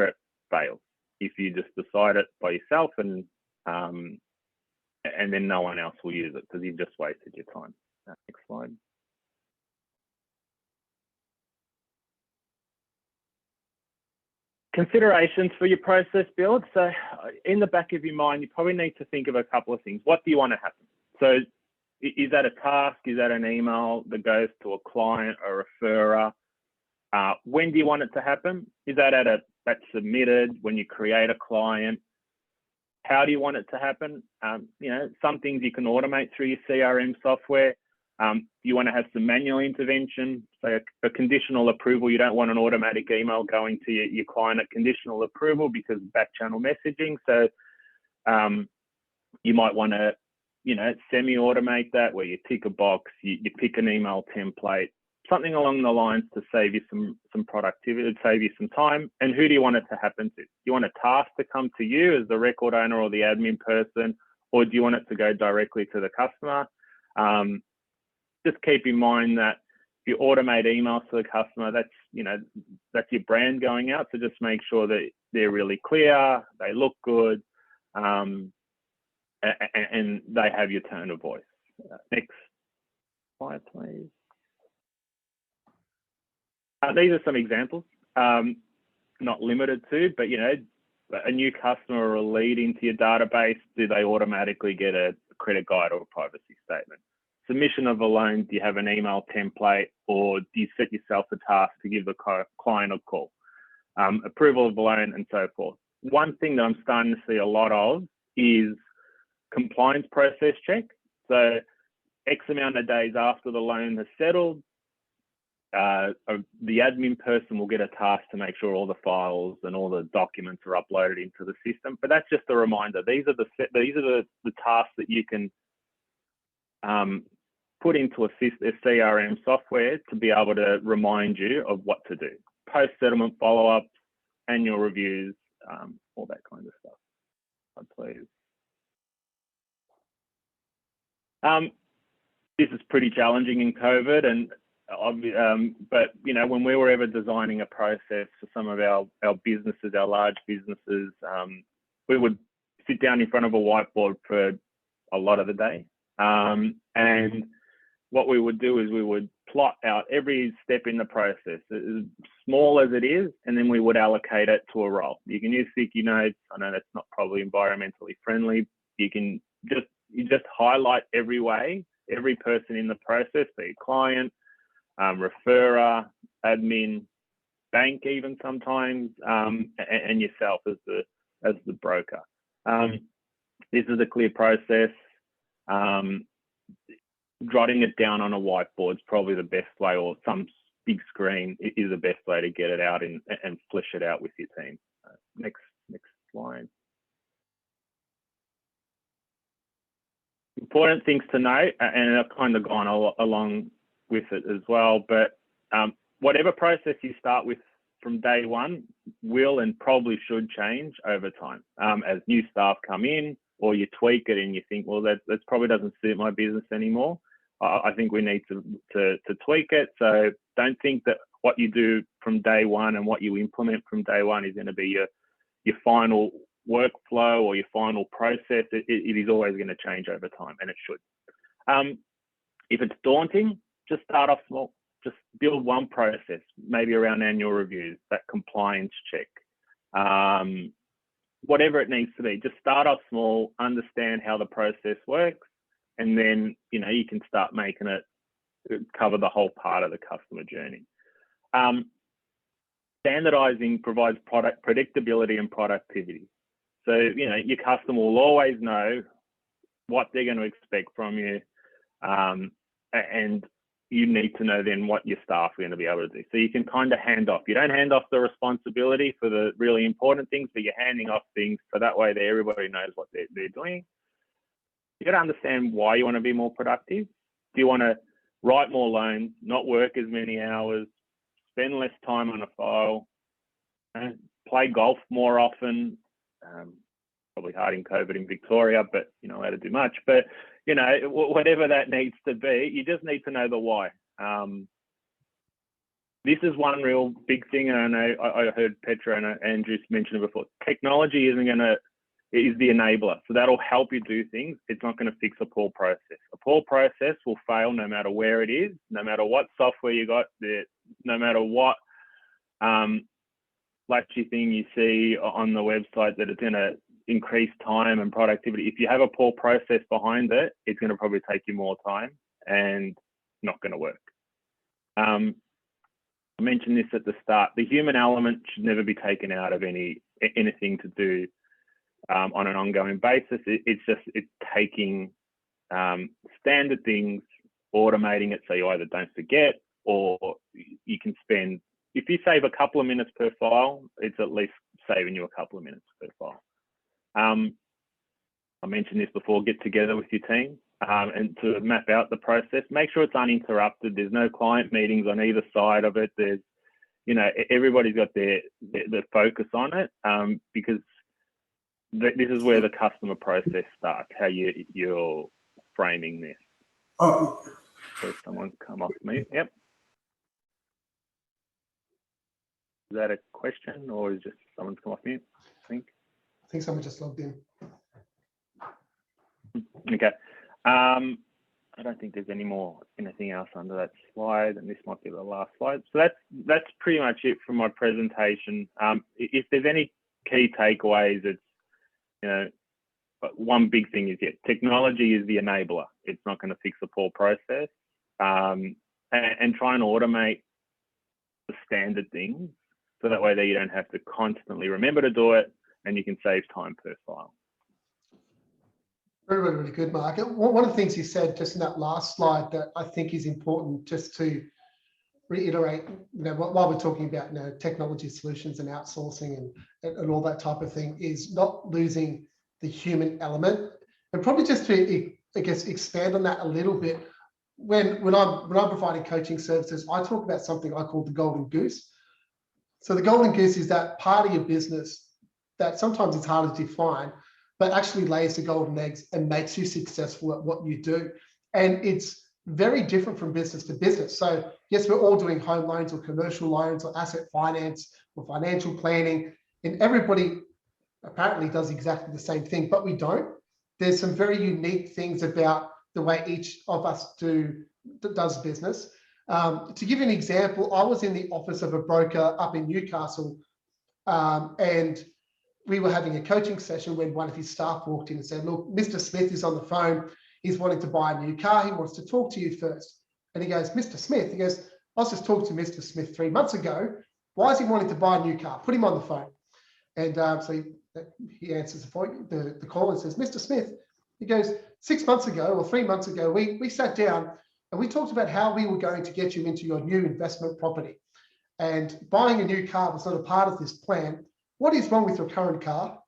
it fails. If you just decide it by yourself and then no one else will use it, because you've just wasted your time. Next slide. Considerations for your process build. So in the back of your mind, you probably need to think of a couple of things. What do you want to happen? So is that a task? Is that an email that goes to a client or referrer? When do you want it to happen? Is that that's submitted when you create a client? How do you want it to happen? Some things you can automate through your CRM software. You want to have some manual intervention, so a conditional approval. You don't want an automatic email going to your client at conditional approval because of back channel messaging. So you might want to, semi-automate that, where you tick a box, you pick an email template, something along the lines to save you some productivity, save you some time. And who do you want it to happen to? Do you want a task to come to you as the record owner or the admin person, or do you want it to go directly to the customer? Just keep in mind that if you automate emails to the customer, that's your brand going out. So just make sure that they're really clear, they look good, and they have your tone of voice. Next slide, please. These are some examples, not limited to, but a new customer or a lead into your database, do they automatically get a credit guide or a privacy statement? Submission of a loan, do you have an email template, or do you set yourself a task to give the client a call? Approval of the loan and so forth. One thing that I'm starting to see a lot of is compliance process check. So X amount of days after the loan has settled, the admin person will get a task to make sure all the files and all the documents are uploaded into the system. But that's just a reminder. These are the tasks that you can put into a CRM software to be able to remind you of what to do. Post-settlement follow-ups, annual reviews, all that kind of stuff. Please. This is pretty challenging in COVID, but when we were ever designing a process for some of our businesses, our large businesses, we would sit down in front of a whiteboard for a lot of the day. And what we would do is we would plot out every step in the process, as small as it is, and then we would allocate it to a role. You can use sticky notes. I know that's not probably environmentally friendly. You can just highlight every way, every person in the process, be it client, referrer, admin, bank even sometimes, and yourself as the broker. This is a clear process. Jotting it down on a whiteboard is probably the best way, or some big screen is the best way to get it out and flesh it out with your team. Next slide. Important things to note, and I've kind of gone along with it as well, but whatever process you start with from day one will and probably should change over time as new staff come in, or you tweak it and you think, well, that probably doesn't suit my business anymore. I think we need to tweak it. So don't think that what you do from day one and what you implement from day one is going to be your final workflow or your final process. It is always going to change over time, and it should. If it's daunting, just start off small. Just build one process, maybe around annual reviews, that compliance check, whatever it needs to be. Just start off small, understand how the process works, and then you can start making it cover the whole part of the customer journey. Standardizing provides product predictability and productivity. So your customer will always know what they're going to expect from you, and you need to know then what your staff are going to be able to do. So you can kind of hand off. You don't hand off the responsibility for the really important things, but you're handing off things so that way everybody knows what they're doing. You got to understand why you want to be more productive. Do you want to write more loans, not work as many hours, spend less time on a file, play golf more often? Probably hard in COVID in Victoria, but you're not allowed to do much. But whatever that needs to be, you just need to know the why. This is one real big thing, and I know I heard Petra and Andrew mention it before. Technology is the enabler, so that'll help you do things. It's not going to fix a poor process. A poor process will fail no matter where it is, no matter what software you got there, no matter what flashy thing you see on the website that it's going to increase time and productivity. If you have a poor process behind it, it's going to probably take you more time and not going to work. I mentioned this at the start. The human element should never be taken out of anything to do on an ongoing basis. It's taking standard things, automating it so you either don't forget, or you can spend, if you save a couple of minutes per file, it's at least saving you a couple of minutes per file. I mentioned this before, get together with your team and to map out the process. Make sure it's uninterrupted. There's no client meetings on either side of it. There's, everybody's got their focus on it because this is where the customer process starts, how you're framing this. Oh. So someone's come off mute. Yep. Is that a question or is just someone's come off mute? I think someone just logged in. Okay. I don't think there's anything else under that slide, and this might be the last slide. So that's pretty much it for my presentation. If there's any key takeaways, it's one big thing is technology is the enabler. It's not going to fix a poor process, and try and automate the standard things so that way that you don't have to constantly remember to do it, and you can save time per file. Really, really good, Mark. One of the things you said just in that last slide that I think is important just to reiterate, while we're talking about technology solutions and outsourcing and all that type of thing, is not losing the human element. And probably just to, I guess, expand on that a little bit, when I'm providing coaching services, I talk about something I call the Golden Goose. So the Golden Goose is that part of your business that sometimes it's hard to define, but actually lays the golden eggs and makes you successful at what you do. And it's very different from business to business. So yes, we're all doing home loans or commercial loans or asset finance or financial planning, and everybody apparently does exactly the same thing, but we don't. There's some very unique things about the way each of us does business. To give you an example, I was in the office of a broker up in Newcastle, and we were having a coaching session when one of his staff walked in and said, look, Mr. Smith is on the phone. He's wanting to buy a new car. He wants to talk to you first. And he goes, Mr. Smith, he goes, I was just talking to Mr. Smith 3 months ago. Why is he wanting to buy a new car? Put him on the phone. And so he answers the call and says, Mr. Smith, he goes, 6 months ago or 3 months ago, we sat down And we talked about how we were going to get you into your new investment property. And buying a new car was not a part of this plan. What is wrong with your current car?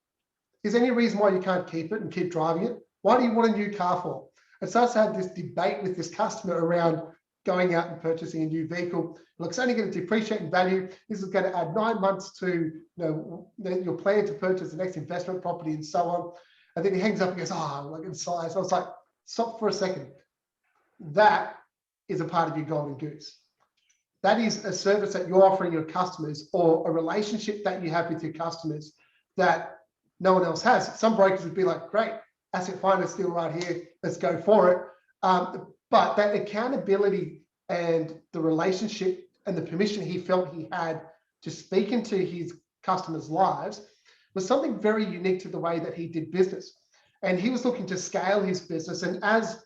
Is there any reason why you can't keep it and keep driving it? Why do you want a new car for? And starts to have this debate with this customer around going out and purchasing a new vehicle. Look, it's only going to depreciate in value. This is going to add 9 months to your plan to purchase the next investment property and so on. And then he hangs up and goes, oh, look at size. I was like, stop for a second. That is a part of your Golden Goose. That is a service that you're offering your customers, or a relationship that you have with your customers that no one else has. Some brokers would be like, great, asset finance deal right here, let's go for it. But that accountability and the relationship and the permission he felt he had to speak into his customers' lives was something very unique to the way that he did business. And he was looking to scale his business. And as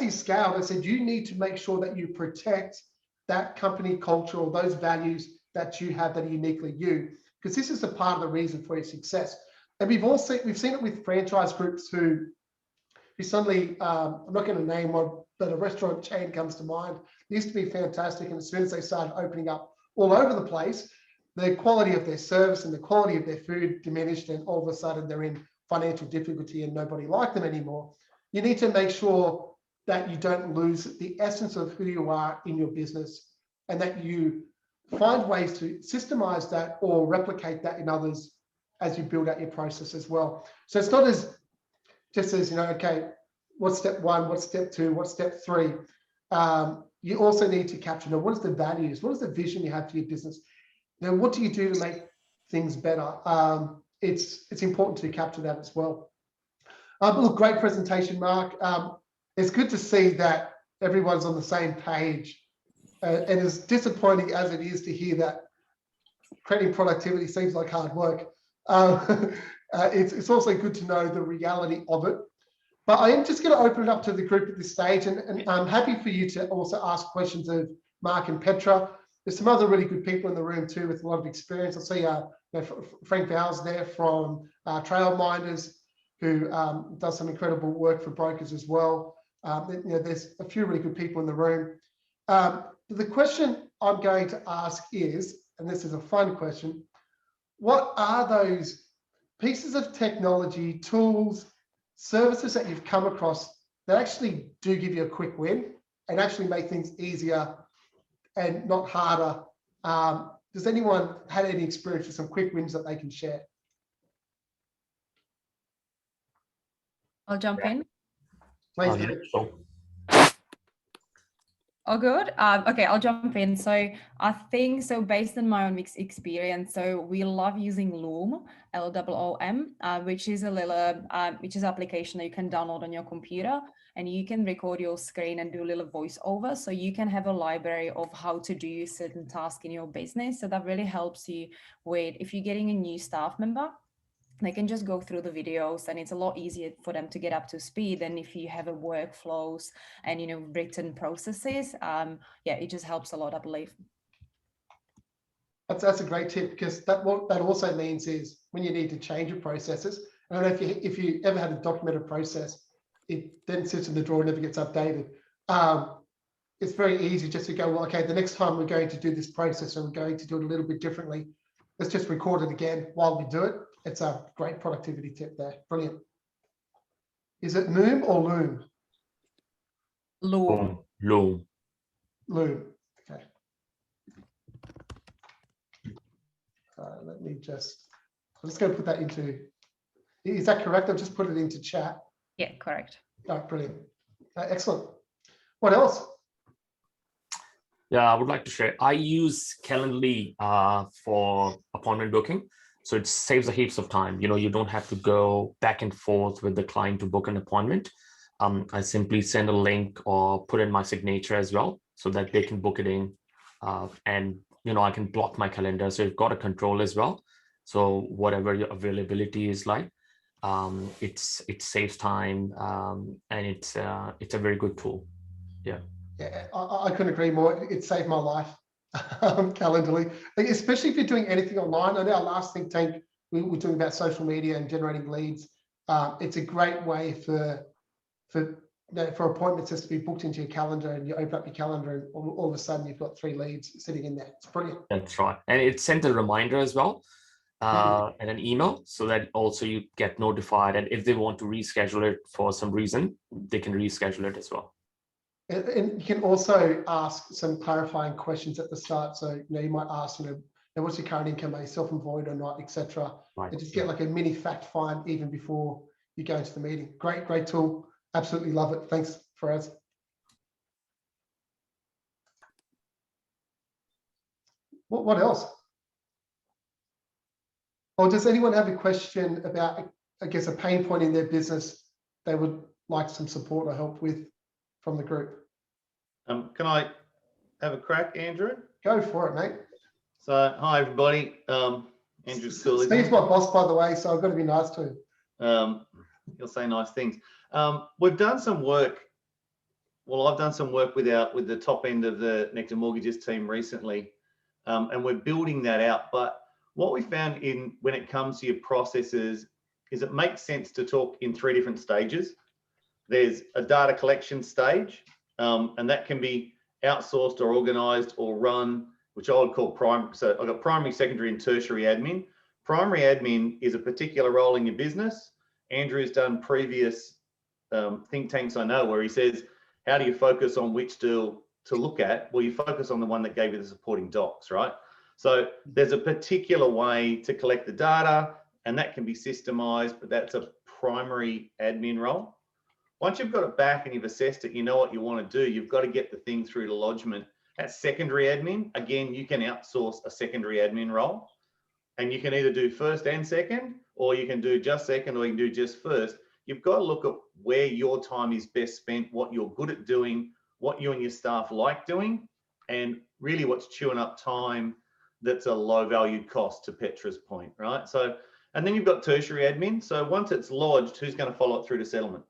he scaled, I said, you need to make sure that you protect that company culture or those values that you have that are uniquely you, because this is a part of the reason for your success. And we've seen it with franchise groups who suddenly, I'm not going to name one, but a restaurant chain comes to mind. It used to be fantastic, and as soon as they started opening up all over the place, the quality of their service and the quality of their food diminished, and all of a sudden they're in financial difficulty and nobody liked them anymore. You need to make sure that you don't lose the essence of who you are in your business, and that you find ways to systemize that or replicate that in others as you build out your process as well. So it's not just as, okay, what's step one, what's step two, what's step three? You also need to capture, what is the values? What is the vision you have for your business? What do you do to make things better? It's important to capture that as well. But look, great presentation, Mark. It's good to see that everyone's on the same page. And as disappointing as it is to hear that creating productivity seems like hard work, it's also good to know the reality of it. But I am just going to open it up to the group at this stage, and I'm happy for you to also ask questions of Mark and Petra. There's some other really good people in the room too with a lot of experience. I see Frank Vowles there from Trail Minders, who does some incredible work for brokers as well. There's a few really good people in the room. The question I'm going to ask is, and this is a fun question, what are those pieces of technology, tools, services that you've come across that actually do give you a quick win and actually make things easier and not harder? Does anyone had any experience with some quick wins that they can share? I'll jump in. Please do. Oh, good. Okay, I'll jump in. So I think, so based on my own experience, so we love using Loom, L-O-O-M, which is an application that you can download on your computer, and you can record your screen and do a little voiceover. So you can have a library of how to do certain tasks in your business. So that really helps you with, if you're getting a new staff member, they can just go through the videos, and it's a lot easier for them to get up to speed than if you have a workflows and written processes. It just helps a lot, I believe. That's a great tip, because what that also means is when you need to change your processes. I don't know if you ever had a documented process, it then sits in the drawer and never gets updated. It's very easy just to go, well, okay, the next time we're going to do this process and we're going to do it a little bit differently, let's just record it again while we do it. It's a great productivity tip there. Brilliant. Is it Loom or Loom? Loom. Loom. Loom. Okay. I'm just going to put that into, is that correct? I've just put it into chat. Yeah, correct. Oh, brilliant. Excellent. What else? Yeah, I would like to share. I use Calendly for appointment booking. So it saves a heaps of time. You don't have to go back and forth with the client to book an appointment. I simply send a link or put in my signature as well so that they can book it in. And, I can block my calendar. So you've got a control as well. So whatever your availability is like, it saves time, and it's a very good tool. Yeah. Yeah, I couldn't agree more. It saved my life. Calendly, especially if you're doing anything online. I know our last think tank, we were talking about social media and generating leads. It's a great way for for appointments has to be booked into your calendar, and you open up your calendar and all of a sudden you've got 3 leads sitting in there. It's brilliant. That's right. And it sent a reminder as well, and an email, so that also you get notified. And if they want to reschedule it for some reason, they can reschedule it as well. And you can also ask some clarifying questions at the start. So, you might ask, what's your current income? Are you self-employed or not, etc. Right. And just get like a mini fact find even before you go into the meeting. Great tool. Absolutely love it. Thanks, Faraz. What else? Or does anyone have a question about, I guess, a pain point in their business they would like some support or help with from the group? Can I have a crack, Andrew? Go for it, mate. So, hi everybody. Andrew Schooley. Steve's my boss, by the way, so I've got to be nice to him. He'll say nice things. We've done some work. Well, I've done some work with the top end of the Nectar Mortgages team recently, and we're building that out. But what we found when it comes to your processes is it makes sense to talk in 3 different stages. There's a data collection stage, and that can be outsourced or organized or run, which I would call primary. So I've got primary, secondary, and tertiary admin. Primary admin is a particular role in your business. Andrew's done previous think tanks, I know, where he says, how do you focus on which deal to look at? Well, you focus on the one that gave you the supporting docs, right? So there's a particular way to collect the data, and that can be systemized, but that's a primary admin role. Once you've got it back and you've assessed it, you know what you want to do, you've got to get the thing through to lodgement. That's secondary admin. Again, you can outsource a secondary admin role, and you can either do first and second, or you can do just second, or you can do just first. You've got to look at where your time is best spent, what you're good at doing, what you and your staff like doing, and really what's chewing up time that's a low value cost, to Petra's point, right? So, and then you've got tertiary admin. So once it's lodged, who's going to follow it through to settlement?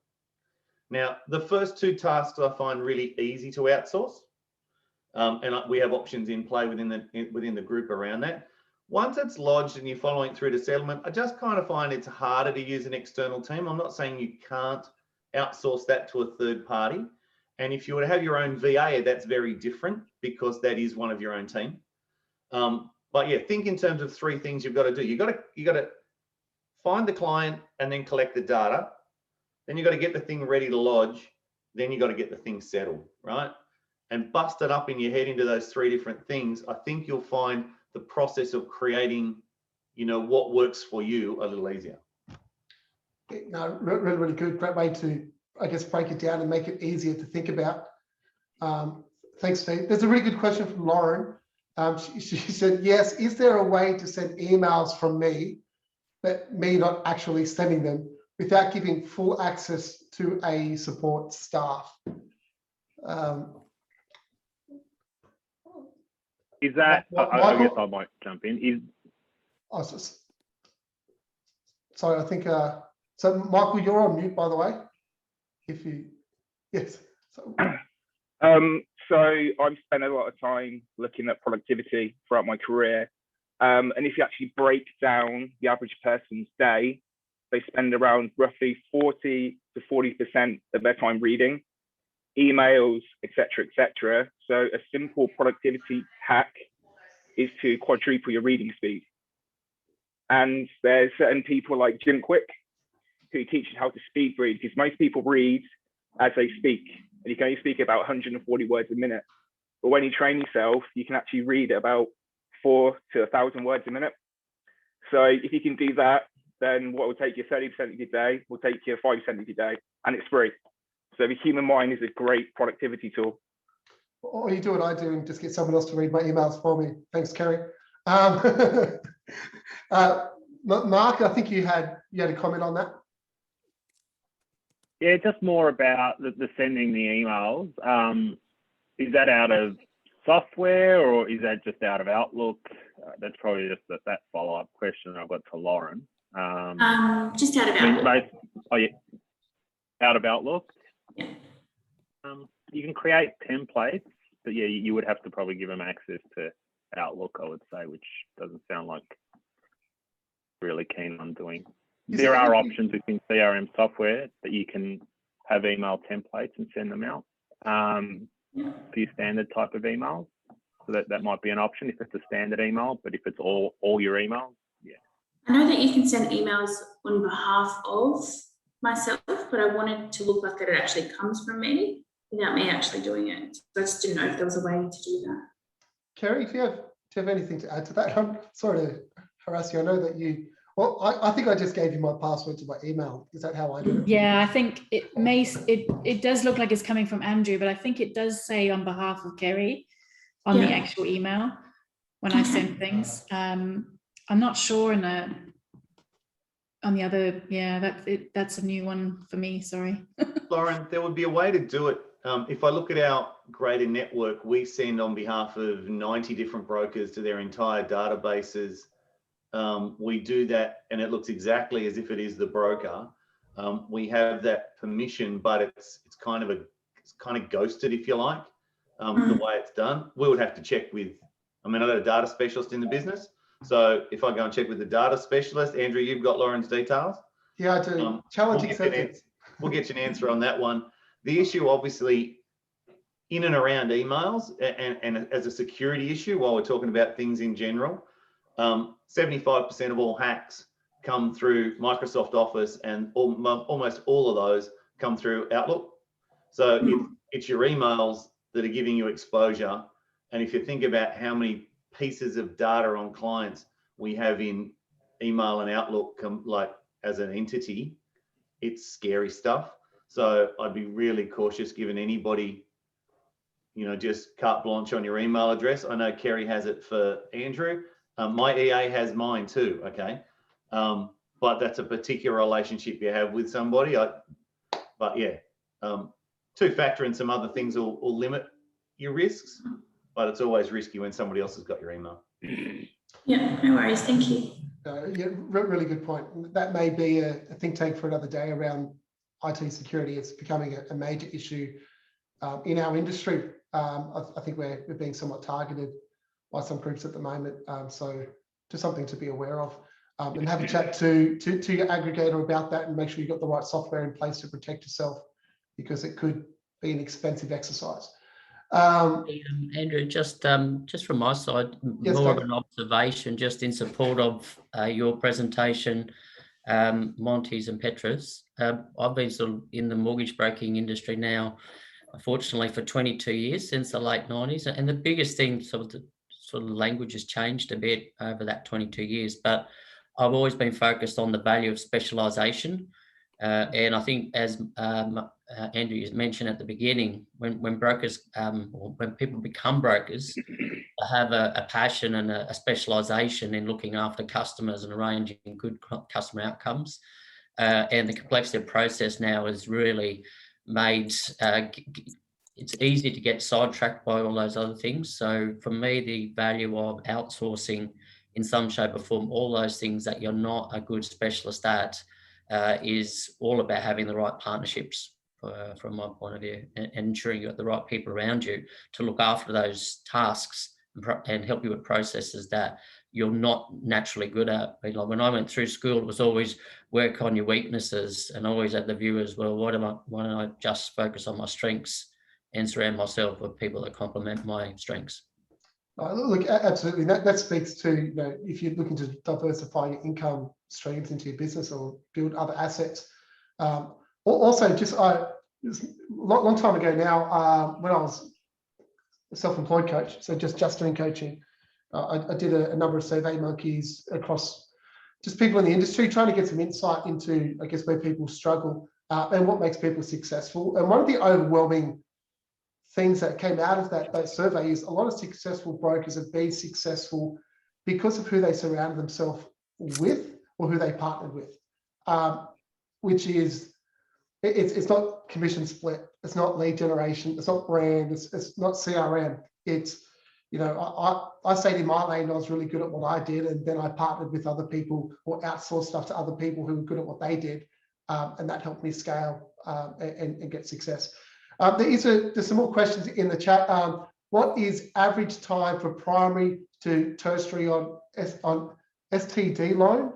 Now, the first 2 tasks I find really easy to outsource. And we have options in play within the group around that. Once it's lodged and you're following it through to settlement, I just kind of find it's harder to use an external team. I'm not saying you can't outsource that to a third party. And if you were to have your own VA, that's very different, because that is one of your own team. But yeah, think in terms of 3 things you've got to do. You got to find the client and then collect the data. Then you've got to get the thing ready to lodge. Then you've got to get the thing settled, right? And bust it up in your head into those 3 different things. I think you'll find the process of creating, what works for you a little easier. No, really good. Great way to, I guess, break it down and make it easier to think about. Thanks, Steve. There's a really good question from Lauren. She said, yes, is there a way to send emails from me, but me not actually sending them, without giving full access to a support staff? Is that, I guess I might jump in. Sorry, I think, so Michael, you're on mute, by the way. Yes. So I've spent a lot of time looking at productivity throughout my career. And if you actually break down the average person's day, they spend around roughly 40 to 40% of their time reading, emails, etc., etc. So a simple productivity hack is to quadruple your reading speed. And there's certain people like Jim Quick who teach you how to speed read, because most people read as they speak, and you can only speak about 140 words a minute. But when you train yourself, you can actually read about 4 to 1,000 words a minute. So if you can do that, then what will take you 30% of your day will take you 5% of your day, and it's free. So the human mind is a great productivity tool. Or you do what I do and just get someone else to read my emails for me. Thanks, Kerry. Mark, I think you had a comment on that. Yeah, just more about the sending the emails. Is that out of software, or is that just out of Outlook? That's probably just that follow-up question I've got to Lauren. Just out of Outlook. Oh yeah, out of Outlook. Yeah. You can create templates, but yeah, you would have to probably give them access to Outlook, I would say, which doesn't sound like really keen on doing. There are options within CRM software that you can have email templates and send them out for your standard type of emails. So that might be an option if it's a standard email, but if it's all your emails, yeah. I know that you can send emails on behalf of myself, but I wanted to look like that it actually comes from me without me actually doing it. So I just didn't know if there was a way to do that. Kerry, do you have anything to add to that? I'm sorry to harass you. I know that you, well, I think I just gave you my password to my email. Is that how I do it? Yeah, I think it does look like it's coming from Andrew, but I think it does say on behalf of Kerry on the actual email when I send things. I'm not sure on the other, that's a new one for me, sorry. Lauren, there would be a way to do it. If I look at our greater network, we send on behalf of 90 different brokers to their entire databases. We do that and it looks exactly as if it is the broker. We have that permission, but it's kind of ghosted, if you like, the way it's done. We would have to check with, I've got a data specialist in the business. So if I go and check with the data specialist, Andrew, you've got Lauren's details. Yeah, I do. Challenge accepted. We'll get you an answer on that one. The issue, obviously, in and around emails, and as a security issue, while we're talking about things in general, 75% of all hacks come through Microsoft Office, and almost all of those come through Outlook. So it's your emails that are giving you exposure. And if you think about how many pieces of data on clients we have in email and Outlook, like as an entity, it's scary stuff. So I'd be really cautious giving anybody, just carte blanche on your email address. I know Kerry has it for Andrew. My EA has mine too, okay? But that's a particular relationship you have with somebody. Two-factor and some other things will limit your risks, but it's always risky when somebody else has got your email. Yeah, no worries, thank you. Really good point. That may be a think tank for another day around IT security. It's becoming a major issue in our industry. I think we're being somewhat targeted by some groups at the moment. So just something to be aware of, and have a chat to your aggregator about that, and make sure you've got the right software in place to protect yourself, because it could be an expensive exercise. Andrew, just from my side, more of an observation, just in support of your presentation, Monty's and Petra's. I've been sort of in the mortgage broking industry now, unfortunately, for 22 years, since the late 90s. And the biggest thing, the language has changed a bit over that 22 years, but I've always been focused on the value of specialisation. And I think, as Andrew mentioned at the beginning, when brokers, or when people become brokers, they have a passion and a specialisation in looking after customers and arranging good customer outcomes. And the complexity of process now has really made it's easy to get sidetracked by all those other things. So for me, the value of outsourcing in some shape or form, all those things that you're not a good specialist at, is all about having the right partnerships, from my point of view, and ensuring you've got the right people around you to look after those tasks and help you with processes that you're not naturally good at. Like when I went through school, it was always work on your weaknesses, and always had the view as well, why don't I just focus on my strengths and surround myself with people that complement my strengths? Look, absolutely. That speaks to, if you're looking to diversify your income streams into your business or build other assets. Also, just a long time ago now, when I was a self-employed coach, so just doing coaching, I did a number of survey monkeys across just people in the industry, trying to get some insight into, I guess, where people struggle and what makes people successful. And one of the overwhelming things that came out of that survey is a lot of successful brokers have been successful because of who they surrounded themselves with or who they partnered with, which is, it's not commission split, it's not lead generation, it's not brand, it's not CRM. It's, I stayed in my lane, I was really good at what I did, and then I partnered with other people or outsourced stuff to other people who were good at what they did, and that helped me scale and get success. There's some more questions in the chat. What is average time for primary to tertiary on STD loan?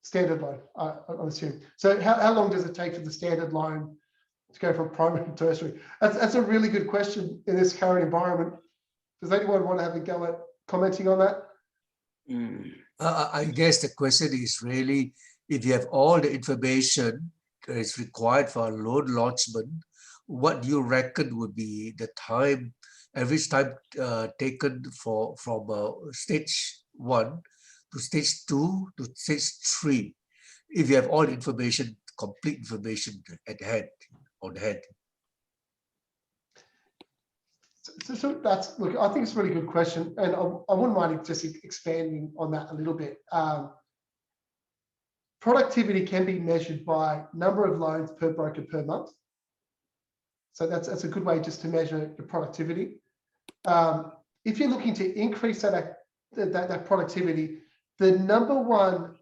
Standard loan, I'm assuming. So how long does it take for the standard loan to go from primary to tertiary? That's a really good question in this current environment. Does anyone want to have a go at commenting on that? I guess the question is really, if you have all the information that is required for a loan launchment, what do you reckon would be the time, average time taken from stage 1 to stage 2 to stage 3, if you have all the information, complete information at hand, on hand? So that's, look, I think it's a really good question, and I wouldn't mind just expanding on that a little bit. Productivity can be measured by number of loans per broker per month. So that's a good way just to measure the productivity. If you're looking to increase that productivity, the number one,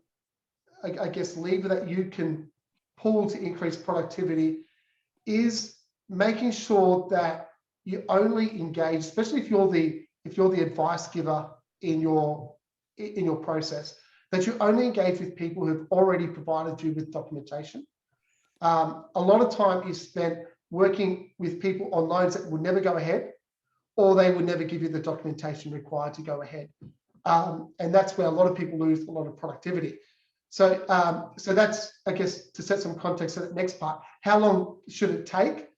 I guess, lever that you can pull to increase productivity is making sure that you only engage, especially if you're the advice giver in your process, that you only engage with people who've already provided you with documentation. A lot of time is spent working with people on loans that would never go ahead, or they would never give you the documentation required to go ahead. And that's where a lot of people lose a lot of productivity. So, so that's, I guess, to set some context to that next part. How long should it take?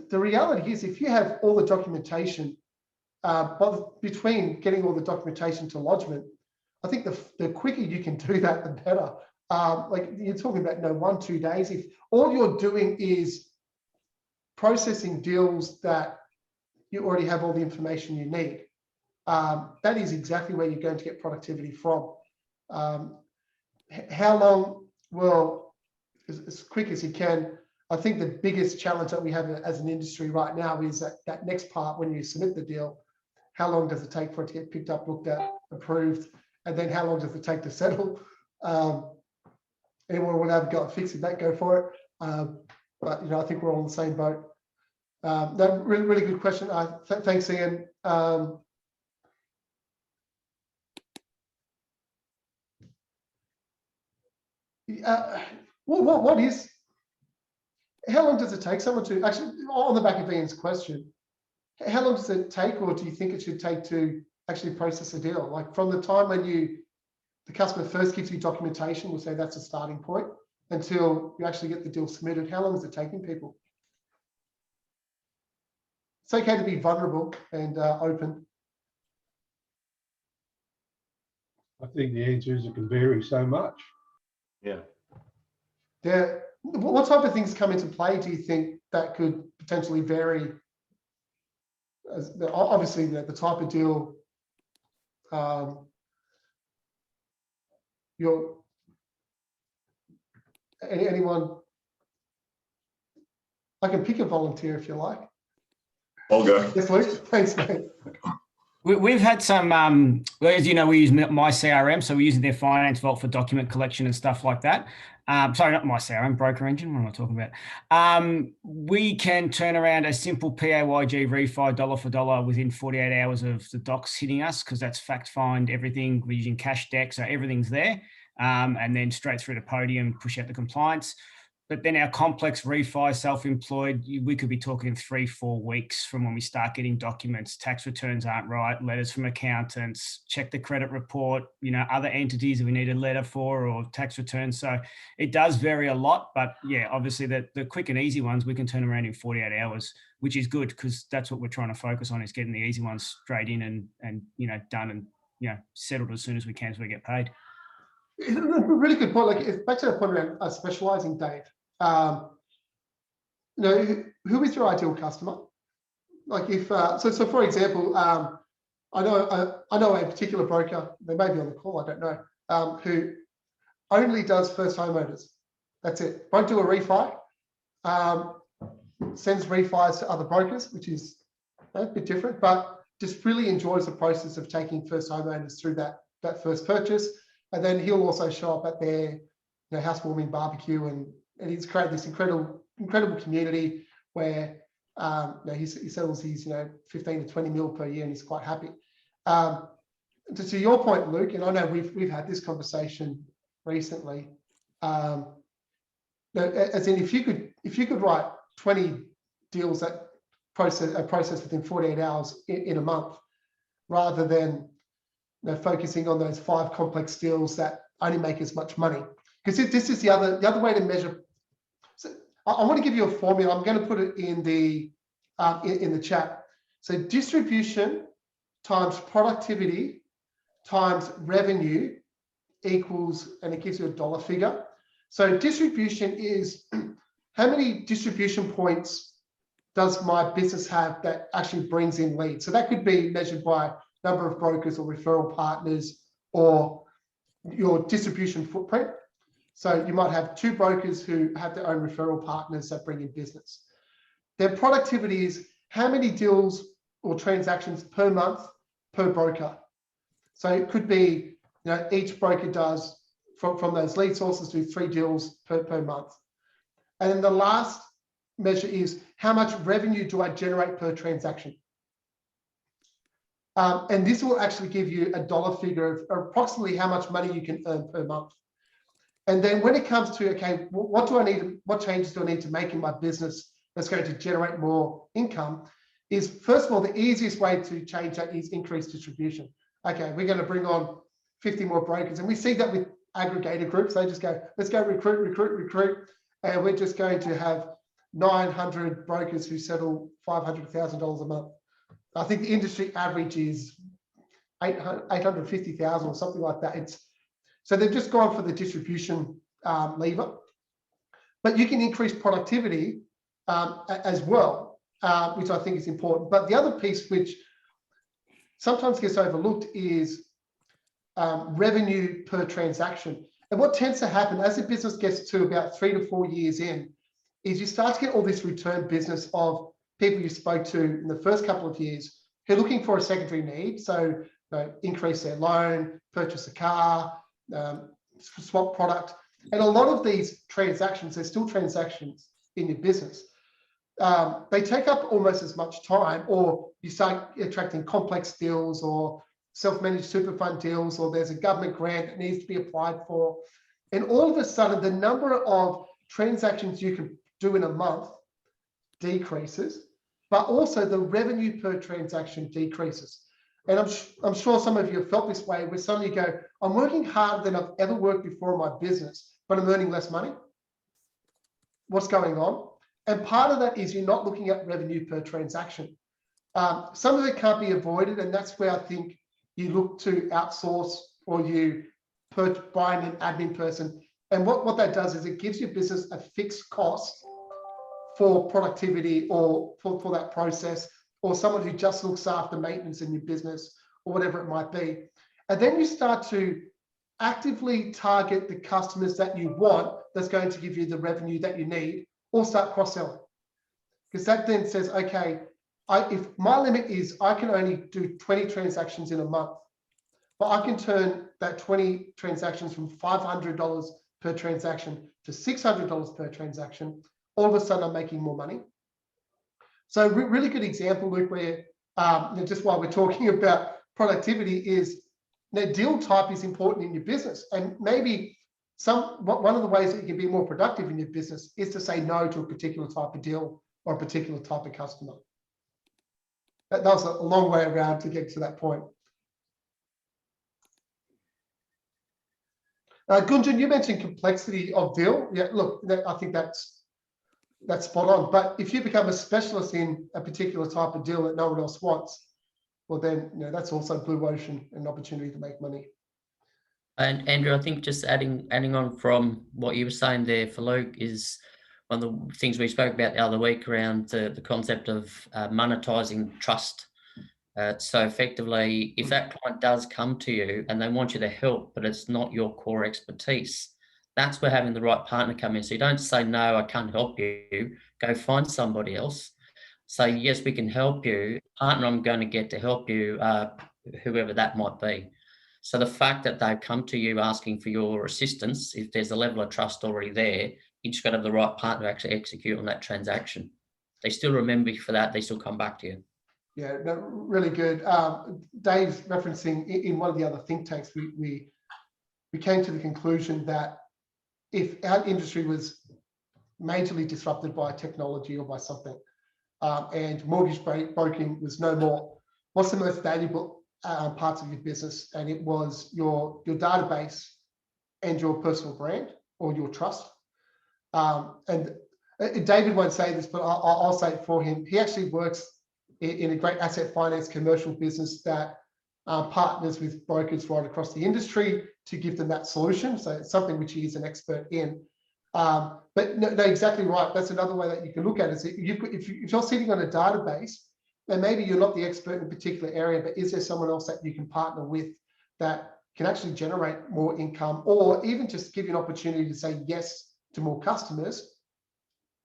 The reality is, if you have all the documentation, but between getting all the documentation to lodgement, I think the quicker you can do that, the better. Like you're talking about, 1-2 days. If all you're doing is processing deals that you already have all the information you need, that is exactly where you're going to get productivity from. How long? Well, as quick as you can. I think the biggest challenge that we have as an industry right now is that next part, when you submit the deal, how long does it take for it to get picked up, looked at, approved, and then how long does it take to settle? Anyone would have got fixing that, go for it. But I think we're all in the same boat. That really good question. Thanks, Ian. What is? How long does it take someone to actually, on the back of Ian's question, how long does it take, or do you think it should take to actually process a deal? Like from the time when the customer first gives you documentation, we'll say that's a starting point, until you actually get the deal submitted. How long is it taking people? It's okay to be vulnerable and open. I think the answer is it can vary so much. Yeah. What type of things come into play, do you think, that could potentially vary? Obviously, the type of deal, anyone? I can pick a volunteer if you like. I'll go. Yes, Luke. Thanks, mate. We've had some, as you know, we use My CRM, so we're using their Finance Vault for document collection and stuff like that. Sorry, not My CRM, Broker Engine. What am I talking about? We can turn around a simple PAYG refi dollar for dollar within 48 hours of the docs hitting us, because that's fact find everything. We're using cash deck, so everything's there, and then straight through to Podium, push out the compliance. But then our complex refi, self-employed, we could be talking 3-4 weeks from when we start getting documents. Tax returns aren't right, letters from accountants, check the credit report, other entities that we need a letter for, or tax returns. So it does vary a lot, but yeah, obviously the quick and easy ones we can turn around in 48 hours, which is good, because that's what we're trying to focus on, is getting the easy ones straight in and done and settled as soon as we can, so we get paid. Really good point. Like, back to the point around specializing, Dave. Who is your ideal customer? Like, if so for example, I know a particular broker, they may be on the call, I don't know, who only does first homeowners. That's it. Won't do a refi. Sends refis to other brokers, which is a bit different, but just really enjoys the process of taking first homeowners through that first purchase. And then he'll also show up at their housewarming barbecue, and he's created this incredible community where he sells his 15 to 20 mil per year, and he's quite happy. To your point, Luke, and I know we've had this conversation recently. as in if you could write 20 deals that are processed within 48 hours in a month, rather than focusing on those 5 complex deals that only make as much money. Because this is the other way to measure. So I want to give you a formula. I'm going to put it in the chat. So distribution times productivity times revenue equals, and it gives you a dollar figure. So distribution is how many distribution points does my business have that actually brings in leads? So that could be measured by number of brokers or referral partners or your distribution footprint. So you might have 2 brokers who have their own referral partners that bring in business. Their productivity is how many deals or transactions per month per broker. So it could be, each broker does from those lead sources do 3 deals per month. And then the last measure is how much revenue do I generate per transaction? And this will actually give you a dollar figure of approximately how much money you can earn per month. And then when it comes to, okay, what changes do I need to make in my business that's going to generate more income, is first of all, the easiest way to change that is increase distribution. Okay, we're going to bring on 50 more brokers. And we see that with aggregator groups. They just go, let's go recruit. And we're just going to have 900 brokers who settle $500,000 a month. I think the industry average is 850,000 or something like that. So they've just gone for the distribution lever, but you can increase productivity as well, which I think is important. But the other piece which sometimes gets overlooked is revenue per transaction. And what tends to happen as the business gets to about 3 to 4 years in, is you start to get all this return business of people you spoke to in the first couple of years who are looking for a secondary need. So increase their loan, purchase a car, swap product. And a lot of these transactions, they're still transactions in your business. They take up almost as much time, or you start attracting complex deals or self-managed super fund deals, or there's a government grant that needs to be applied for. And all of a sudden, the number of transactions you can do in a month decreases, but also the revenue per transaction decreases. And I'm sure some of you have felt this way, where suddenly you go, I'm working harder than I've ever worked before in my business, but I'm earning less money. What's going on? And part of that is you're not looking at revenue per transaction. Some of it can't be avoided, and that's where I think you look to outsource, or you buy an admin person. And what that does is it gives your business a fixed cost for productivity or for that process, or someone who just looks after maintenance in your business or whatever it might be. And then you start to actively target the customers that you want, that's going to give you the revenue that you need, or start cross-selling. Because that then says, okay, if my limit is I can only do 20 transactions in a month, but I can turn that 20 transactions from $500 per transaction to $600 per transaction, all of a sudden I'm making more money. So really good example, Luke, where just while we're talking about productivity is, deal type is important in your business. And maybe one of the ways that you can be more productive in your business is to say no to a particular type of deal or a particular type of customer. That was a long way around to get to that point. Gunjan, you mentioned complexity of deal. Yeah, look, I think that's spot on. But if you become a specialist in a particular type of deal that no one else wants, well then, that's also blue ocean, an opportunity to make money. And Andrew, I think just adding on from what you were saying there for Luke is one of the things we spoke about the other week around the concept of monetizing trust. So effectively, if that client does come to you and they want you to help, but it's not your core expertise, that's where having the right partner come in. So you don't say, no, I can't help you. Go find somebody else. Say, yes, we can help you. Partner I'm going to get to help you, whoever that might be. So the fact that they've come to you asking for your assistance, if there's a level of trust already there, you just got to have the right partner to actually execute on that transaction. They still remember you for that. They still come back to you. Yeah, no, really good. Dave's referencing in one of the other think tanks, we came to the conclusion that if our industry was majorly disrupted by technology or by something. And mortgage broking was no more. What's the most valuable parts of your business? And it was your database and your personal brand or your trust. And David won't say this, but I'll say it for him. He actually works in a great asset finance commercial business that partners with brokers right across the industry to give them that solution. So it's something which he is an expert in. But no, exactly right. That's another way that you can look at it. If you're sitting on a database, and maybe you're not the expert in a particular area, but is there someone else that you can partner with that can actually generate more income, or even just give you an opportunity to say yes to more customers,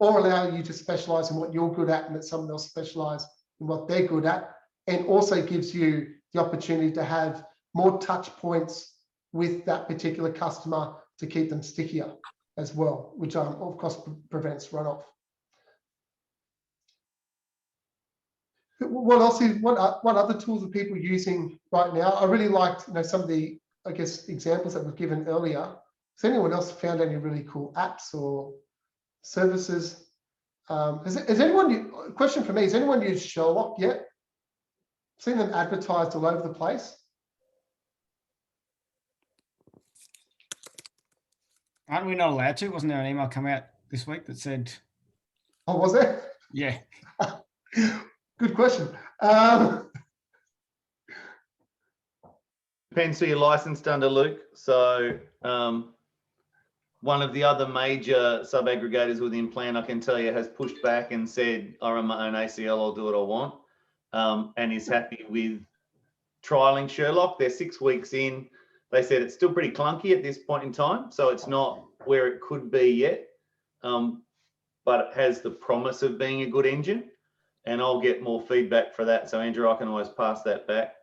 or allow you to specialize in what you're good at and let someone else specialize in what they're good at, and also gives you the opportunity to have more touch points with that particular customer to keep them stickier as well, which of course prevents runoff. What else is what other tools are people using right now? I really liked some of the examples that were given earlier. Has anyone else found any really cool apps or services? Has anyone? Question for me: has anyone used Sherlock yet? Seen them advertised all over the place. Aren't we not allowed to? Wasn't there an email come out this week that said? Oh, was there? Yeah. Good question. Depends who you're licensed under, Luke. So one of the other major sub-aggregators within Plan, I can tell you, has pushed back and said, I run my own ACL, I'll do what I want, and is happy with trialing Sherlock. They're 6 weeks in. They said it's still pretty clunky at this point in time, so it's not where it could be yet, but it has the promise of being a good engine, and I'll get more feedback for that. So Andrew, I can always pass that back.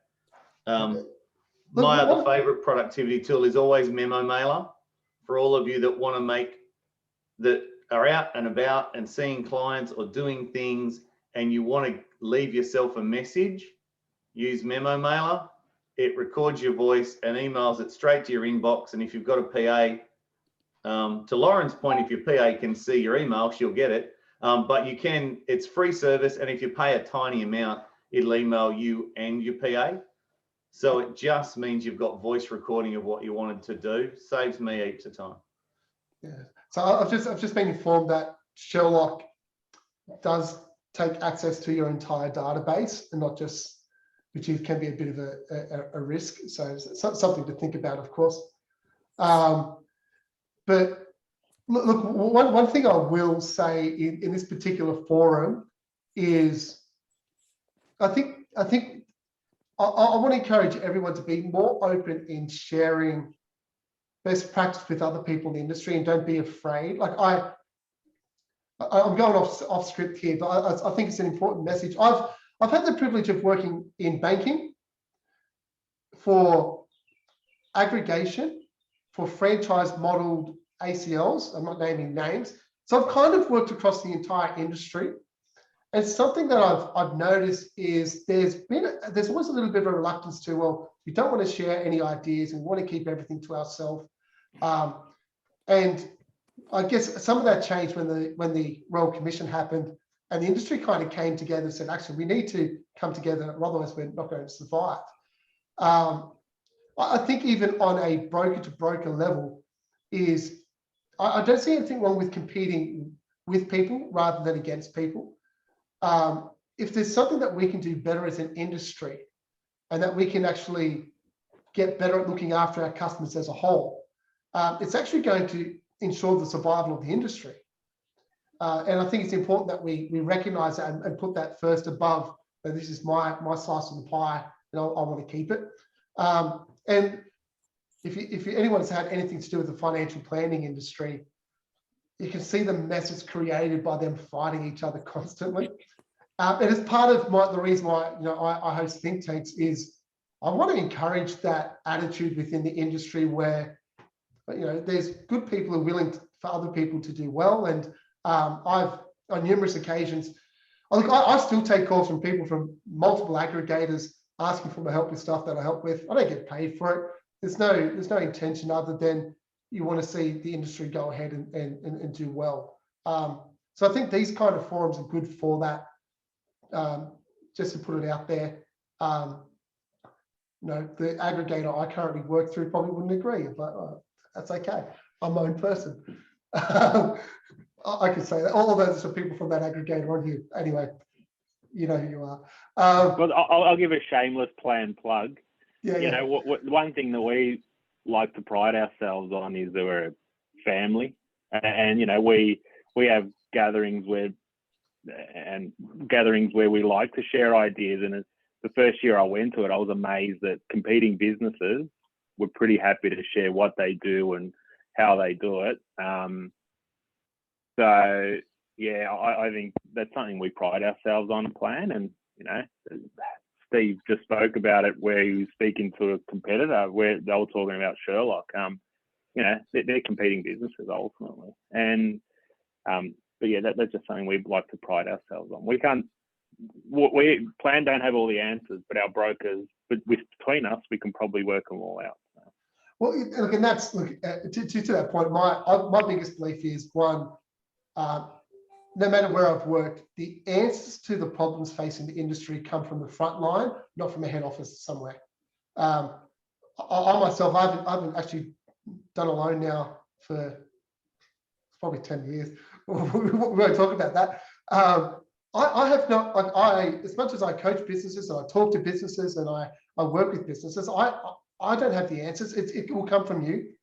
My other favorite productivity tool is always Memo Mailer. For all of you that want to that are out and about and seeing clients or doing things, and you want to leave yourself a message, use Memo Mailer. It records your voice and emails it straight to your inbox. And if you've got a PA, to Lauren's point, if your PA can see your email, she'll get it. But you can, it's free service. And if you pay a tiny amount, it'll email you and your PA. So it just means you've got voice recording of what you wanted to do. Saves me heaps of time. Yeah. So I've just been informed that Sherlock does take access to your entire database and not just, which can be a bit of a risk. So it's something to think about, of course. But look, one thing I will say in this particular forum is I want to encourage everyone to be more open in sharing best practice with other people in the industry, and don't be afraid. Like I'm going off script here, but I think it's an important message. I've had the privilege of working in banking for aggregation, for franchise modeled ACLs. I'm not naming names. So I've kind of worked across the entire industry. And something that I've noticed is there's always a little bit of a reluctance to, well, we don't want to share any ideas and we want to keep everything to ourselves. And I guess some of that changed when the Royal Commission happened and the industry kind of came together and said, actually, we need to come together, otherwise we're not going to survive. I think even on a broker to broker level I don't see anything wrong with competing with people rather than against people. If there's something that we can do better as an industry and that we can actually get better at looking after our customers as a whole, it's actually going to ensure the survival of the industry. And I think it's important that we recognize that and put that first above, that this is my slice of the pie and I want to keep it. And if anyone has had anything to do with the financial planning industry, you can see the messes created by them fighting each other constantly. And as part of the reason why I host think tanks is I want to encourage that attitude within the industry where there's good people who are willing for other people to do well. And I've on numerous occasions, I still take calls from people from multiple aggregators asking for my help with stuff that I help with. I don't get paid for it. There's no intention other than you want to see the industry go ahead and do well. So I think these kind of forums are good for that. Just to put it out there, the aggregator I currently work through probably wouldn't agree, but that's okay. I'm my own person. I can say that. All of those are people from that aggregator on here. Anyway, you know who you are. Well, I'll give a shameless planned plug. Yeah, One thing that we like to pride ourselves on is that we're a family, and we have gatherings where we like to share ideas. And the first year I went to it, I was amazed that competing businesses were pretty happy to share what they do and how they do it. So yeah, I think that's something we pride ourselves on, plan. And Steve just spoke about it where he was speaking to a competitor where they were talking about Sherlock. They're competing businesses ultimately, and but yeah, that's just something we'd like to pride ourselves on. We plan don't have all the answers, but our brokers, between us, we can probably work them all out. So. Well, look, and that's to that point. My biggest belief is one. No matter where I've worked, the answers to the problems facing the industry come from the front line, not from a head office somewhere. I myself, I haven't actually done a loan now for probably 10 years. We won't talk about that. I have not, as much as I coach businesses and I talk to businesses and I work with businesses, I don't have the answers. It will come from you.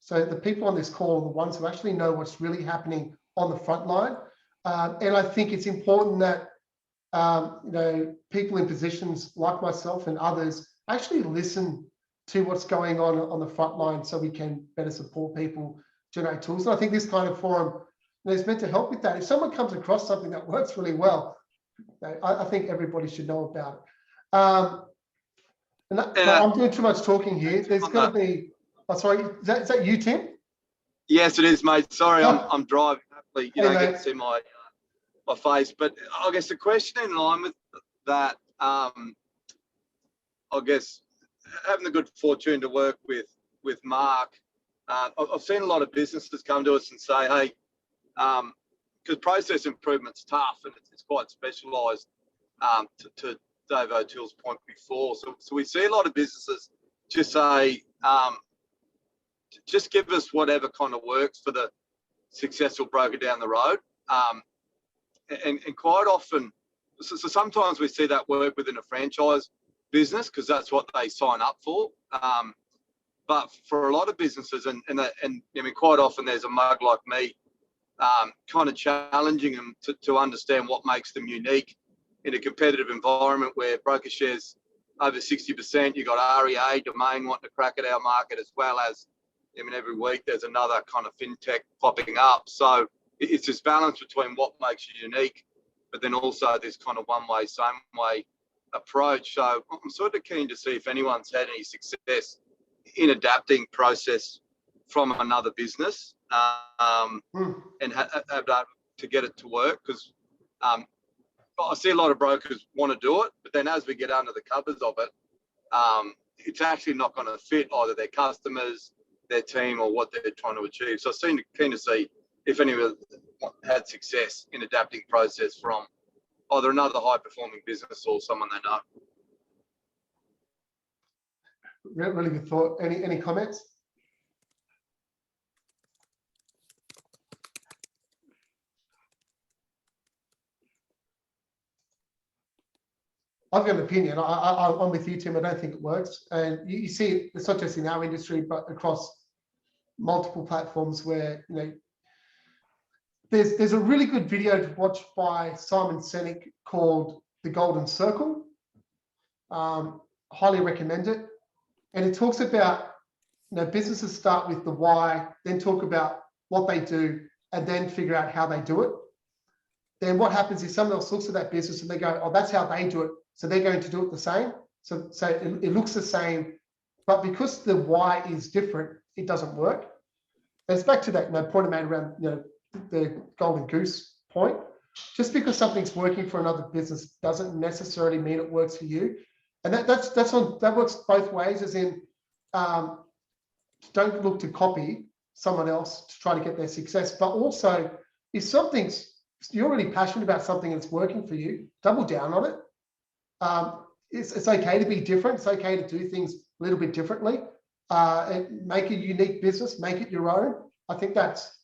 So the people on this call are the ones who actually know what's really happening on the front line. And I think it's important that people in positions like myself and others actually listen to what's going on the front line so we can better support people, generate tools. And I think this kind of forum is meant to help with that. If someone comes across something that works really well, I think everybody should know about it. I'm doing too much talking here. There's got to be, sorry, is that you, Tim? Yes, it is, mate. Sorry, I'm driving. Hopefully you don't get to see my face. But I guess the question in line with that, I guess having the good fortune to work with Mark, I've seen a lot of businesses come to us and say, hey, because process improvement's tough and it's quite specialised, to Dave O'Toole's point before. So we see a lot of businesses just say, just give us whatever kind of works for the successful broker down the road. And quite often, so sometimes we see that work within a franchise business because that's what they sign up for. But for a lot of businesses, and I mean, quite often there's a mug like me kind of challenging them to understand what makes them unique in a competitive environment where broker shares over 60%. You've got REA, Domain wanting to crack at our market, as well as, I mean, every week there's another kind of fintech popping up. So it's this balance between what makes you unique, but then also this kind of one way, same way approach. So I'm sort of keen to see if anyone's had any success in adapting process from another business and have done to get it to work. Because I see a lot of brokers want to do it, but then as we get under the covers of it, it's actually not going to fit either their customers, their team, or what they're trying to achieve. So I'm keen to see if anyone had success in adapting process from either another high-performing business or someone they know. Really good thought. Any comments? I've got an opinion. I'm with you, Tim. I don't think it works. And you see it, it's not just in our industry, but across multiple platforms where, there's a really good video to watch by Simon Sinek called The Golden Circle. Highly recommend it. And it talks about, businesses start with the why, then talk about what they do, and then figure out how they do it. Then what happens is someone else looks at that business and they go, oh, that's how they do it. So they're going to do it the same. So it looks the same, but because the why is different, it doesn't work. And it's back to that point I made around the Golden Goose point. Just because something's working for another business doesn't necessarily mean it works for you. And that works both ways, as in don't look to copy someone else to try to get their success, but also if you're really passionate about something that's working for you, double down on it. It's okay to be different. It's okay to do things a little bit differently. And make a unique business, make it your own. I think that's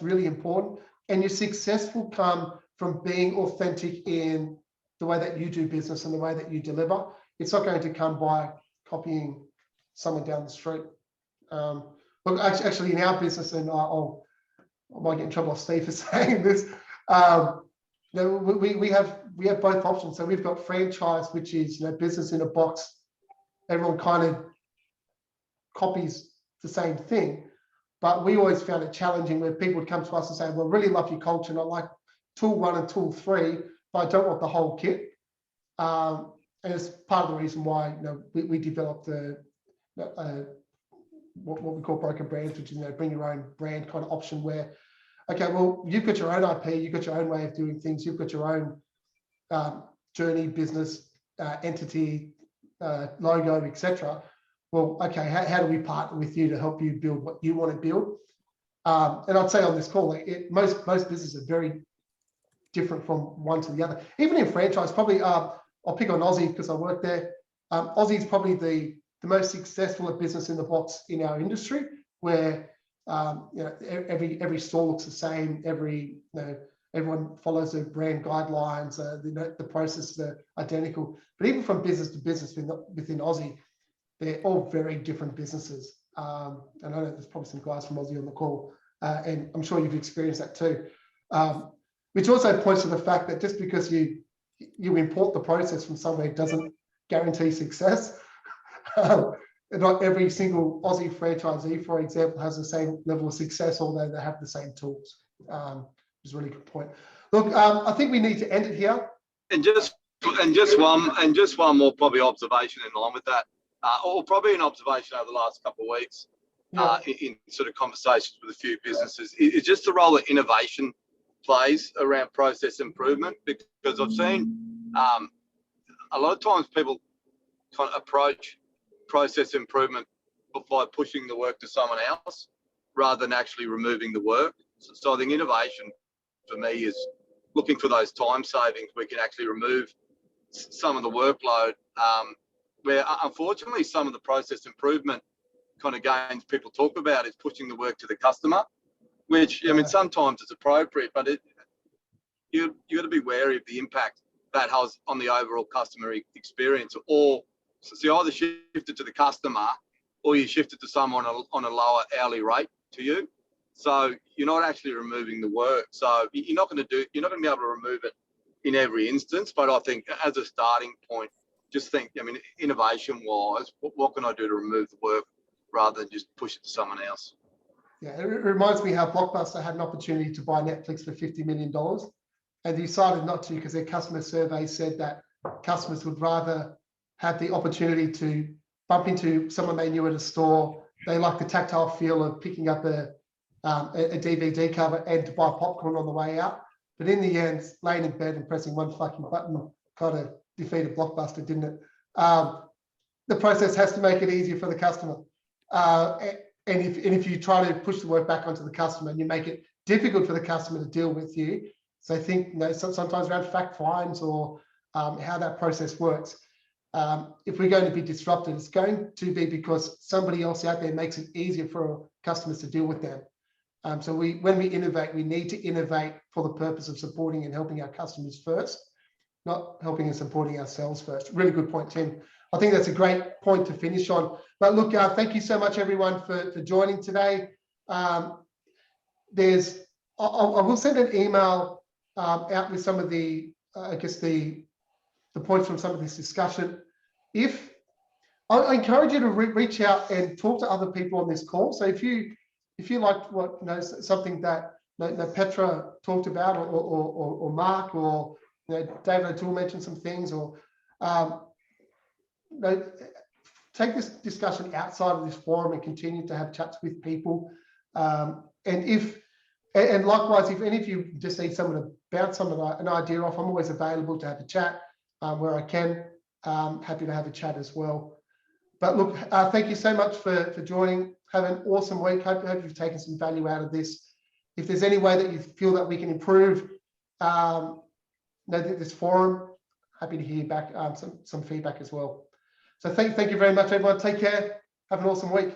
really important. And your success will come from being authentic in the way that you do business and the way that you deliver. It's not going to come by copying someone down the street. Look, actually, in our business, and I might get in trouble with Steve for saying this. We have both options. So we've got franchise, which is business in a box. Everyone kind of copies the same thing, but we always found it challenging where people would come to us and say, well, I really love your culture and I like tool 1 and tool 3, but I don't want the whole kit. And it's part of the reason why we developed the what we call broker brands, which is bring your own brand kind of option where, okay, well, you've got your own IP, you've got your own way of doing things, you've got your own journey, business, entity, logo, etc. Well, okay, how do we partner with you to help you build what you want to build? And I'd say on this call, most businesses are very different from one to the other. Even in franchise, probably I'll pick on Aussie because I work there. Aussie is probably the most successful business in the box in our industry, where every store looks the same. Everyone follows the brand guidelines. The processes are identical. But even from business to business within Aussie, they're all very different businesses. And I know there's probably some guys from Aussie on the call, and I'm sure you've experienced that too. Which also points to the fact that just because you import the process from somewhere doesn't guarantee success. Not every single Aussie franchisee, for example, has the same level of success, although they have the same tools. Is a really good point. Look, I think we need to end it here. And just one more probably observation in line with that, or probably an observation over the last couple of weeks, in sort of conversations with a few businesses, is just the role that innovation plays around process improvement. Because I've seen a lot of times people kind of approach process improvement by pushing the work to someone else rather than actually removing the work. So I think innovation for me is looking for those time savings where we can actually remove some of the workload, where unfortunately some of the process improvement kind of gains people talk about is pushing the work to the customer, which I mean sometimes it's appropriate, but you got to be wary of the impact that has on the overall customer experience. Or so you either shift it to the customer or you shift it to someone on a lower hourly rate to you. So you're not actually removing the work. So you're not going to be able to remove it in every instance. But I think as a starting point, just think, I mean, innovation wise, what can I do to remove the work rather than just push it to someone else? Yeah, it reminds me how Blockbuster had an opportunity to buy Netflix for $50 million and decided not to because their customer survey said that customers would rather have the opportunity to bump into someone they knew at a store. They like the tactile feel of picking up a DVD cover and to buy popcorn on the way out. But in the end, laying in bed and pressing one fucking button kind of defeated Blockbuster, didn't it? The process has to make it easier for the customer. And if you try to push the work back onto the customer and you make it difficult for the customer to deal with you, so I think sometimes around fact finds or how that process works. If we're going to be disrupted, it's going to be because somebody else out there makes it easier for customers to deal with them. So when we innovate, we need to innovate for the purpose of supporting and helping our customers first, not helping and supporting ourselves first. Really good point, Tim. I think that's a great point to finish on. But look, thank you so much, everyone, for joining today. I will send an email out with some of the, I guess, the points from some of this discussion. I encourage you to reach out and talk to other people on this call. So if you liked what something that Petra talked about, or Mark, or David O'Toole mentioned some things, or take this discussion outside of this forum and continue to have chats with people. And likewise, if any of you just need someone to bounce an idea off, I'm always available to have a chat where I can. Happy to have a chat as well. But look, thank you so much for joining. Have an awesome week. Hope you've taken some value out of this. If there's any way that you feel that we can improve this forum, happy to hear back some feedback as well. So thank you very much, everyone. Take care. Have an awesome week.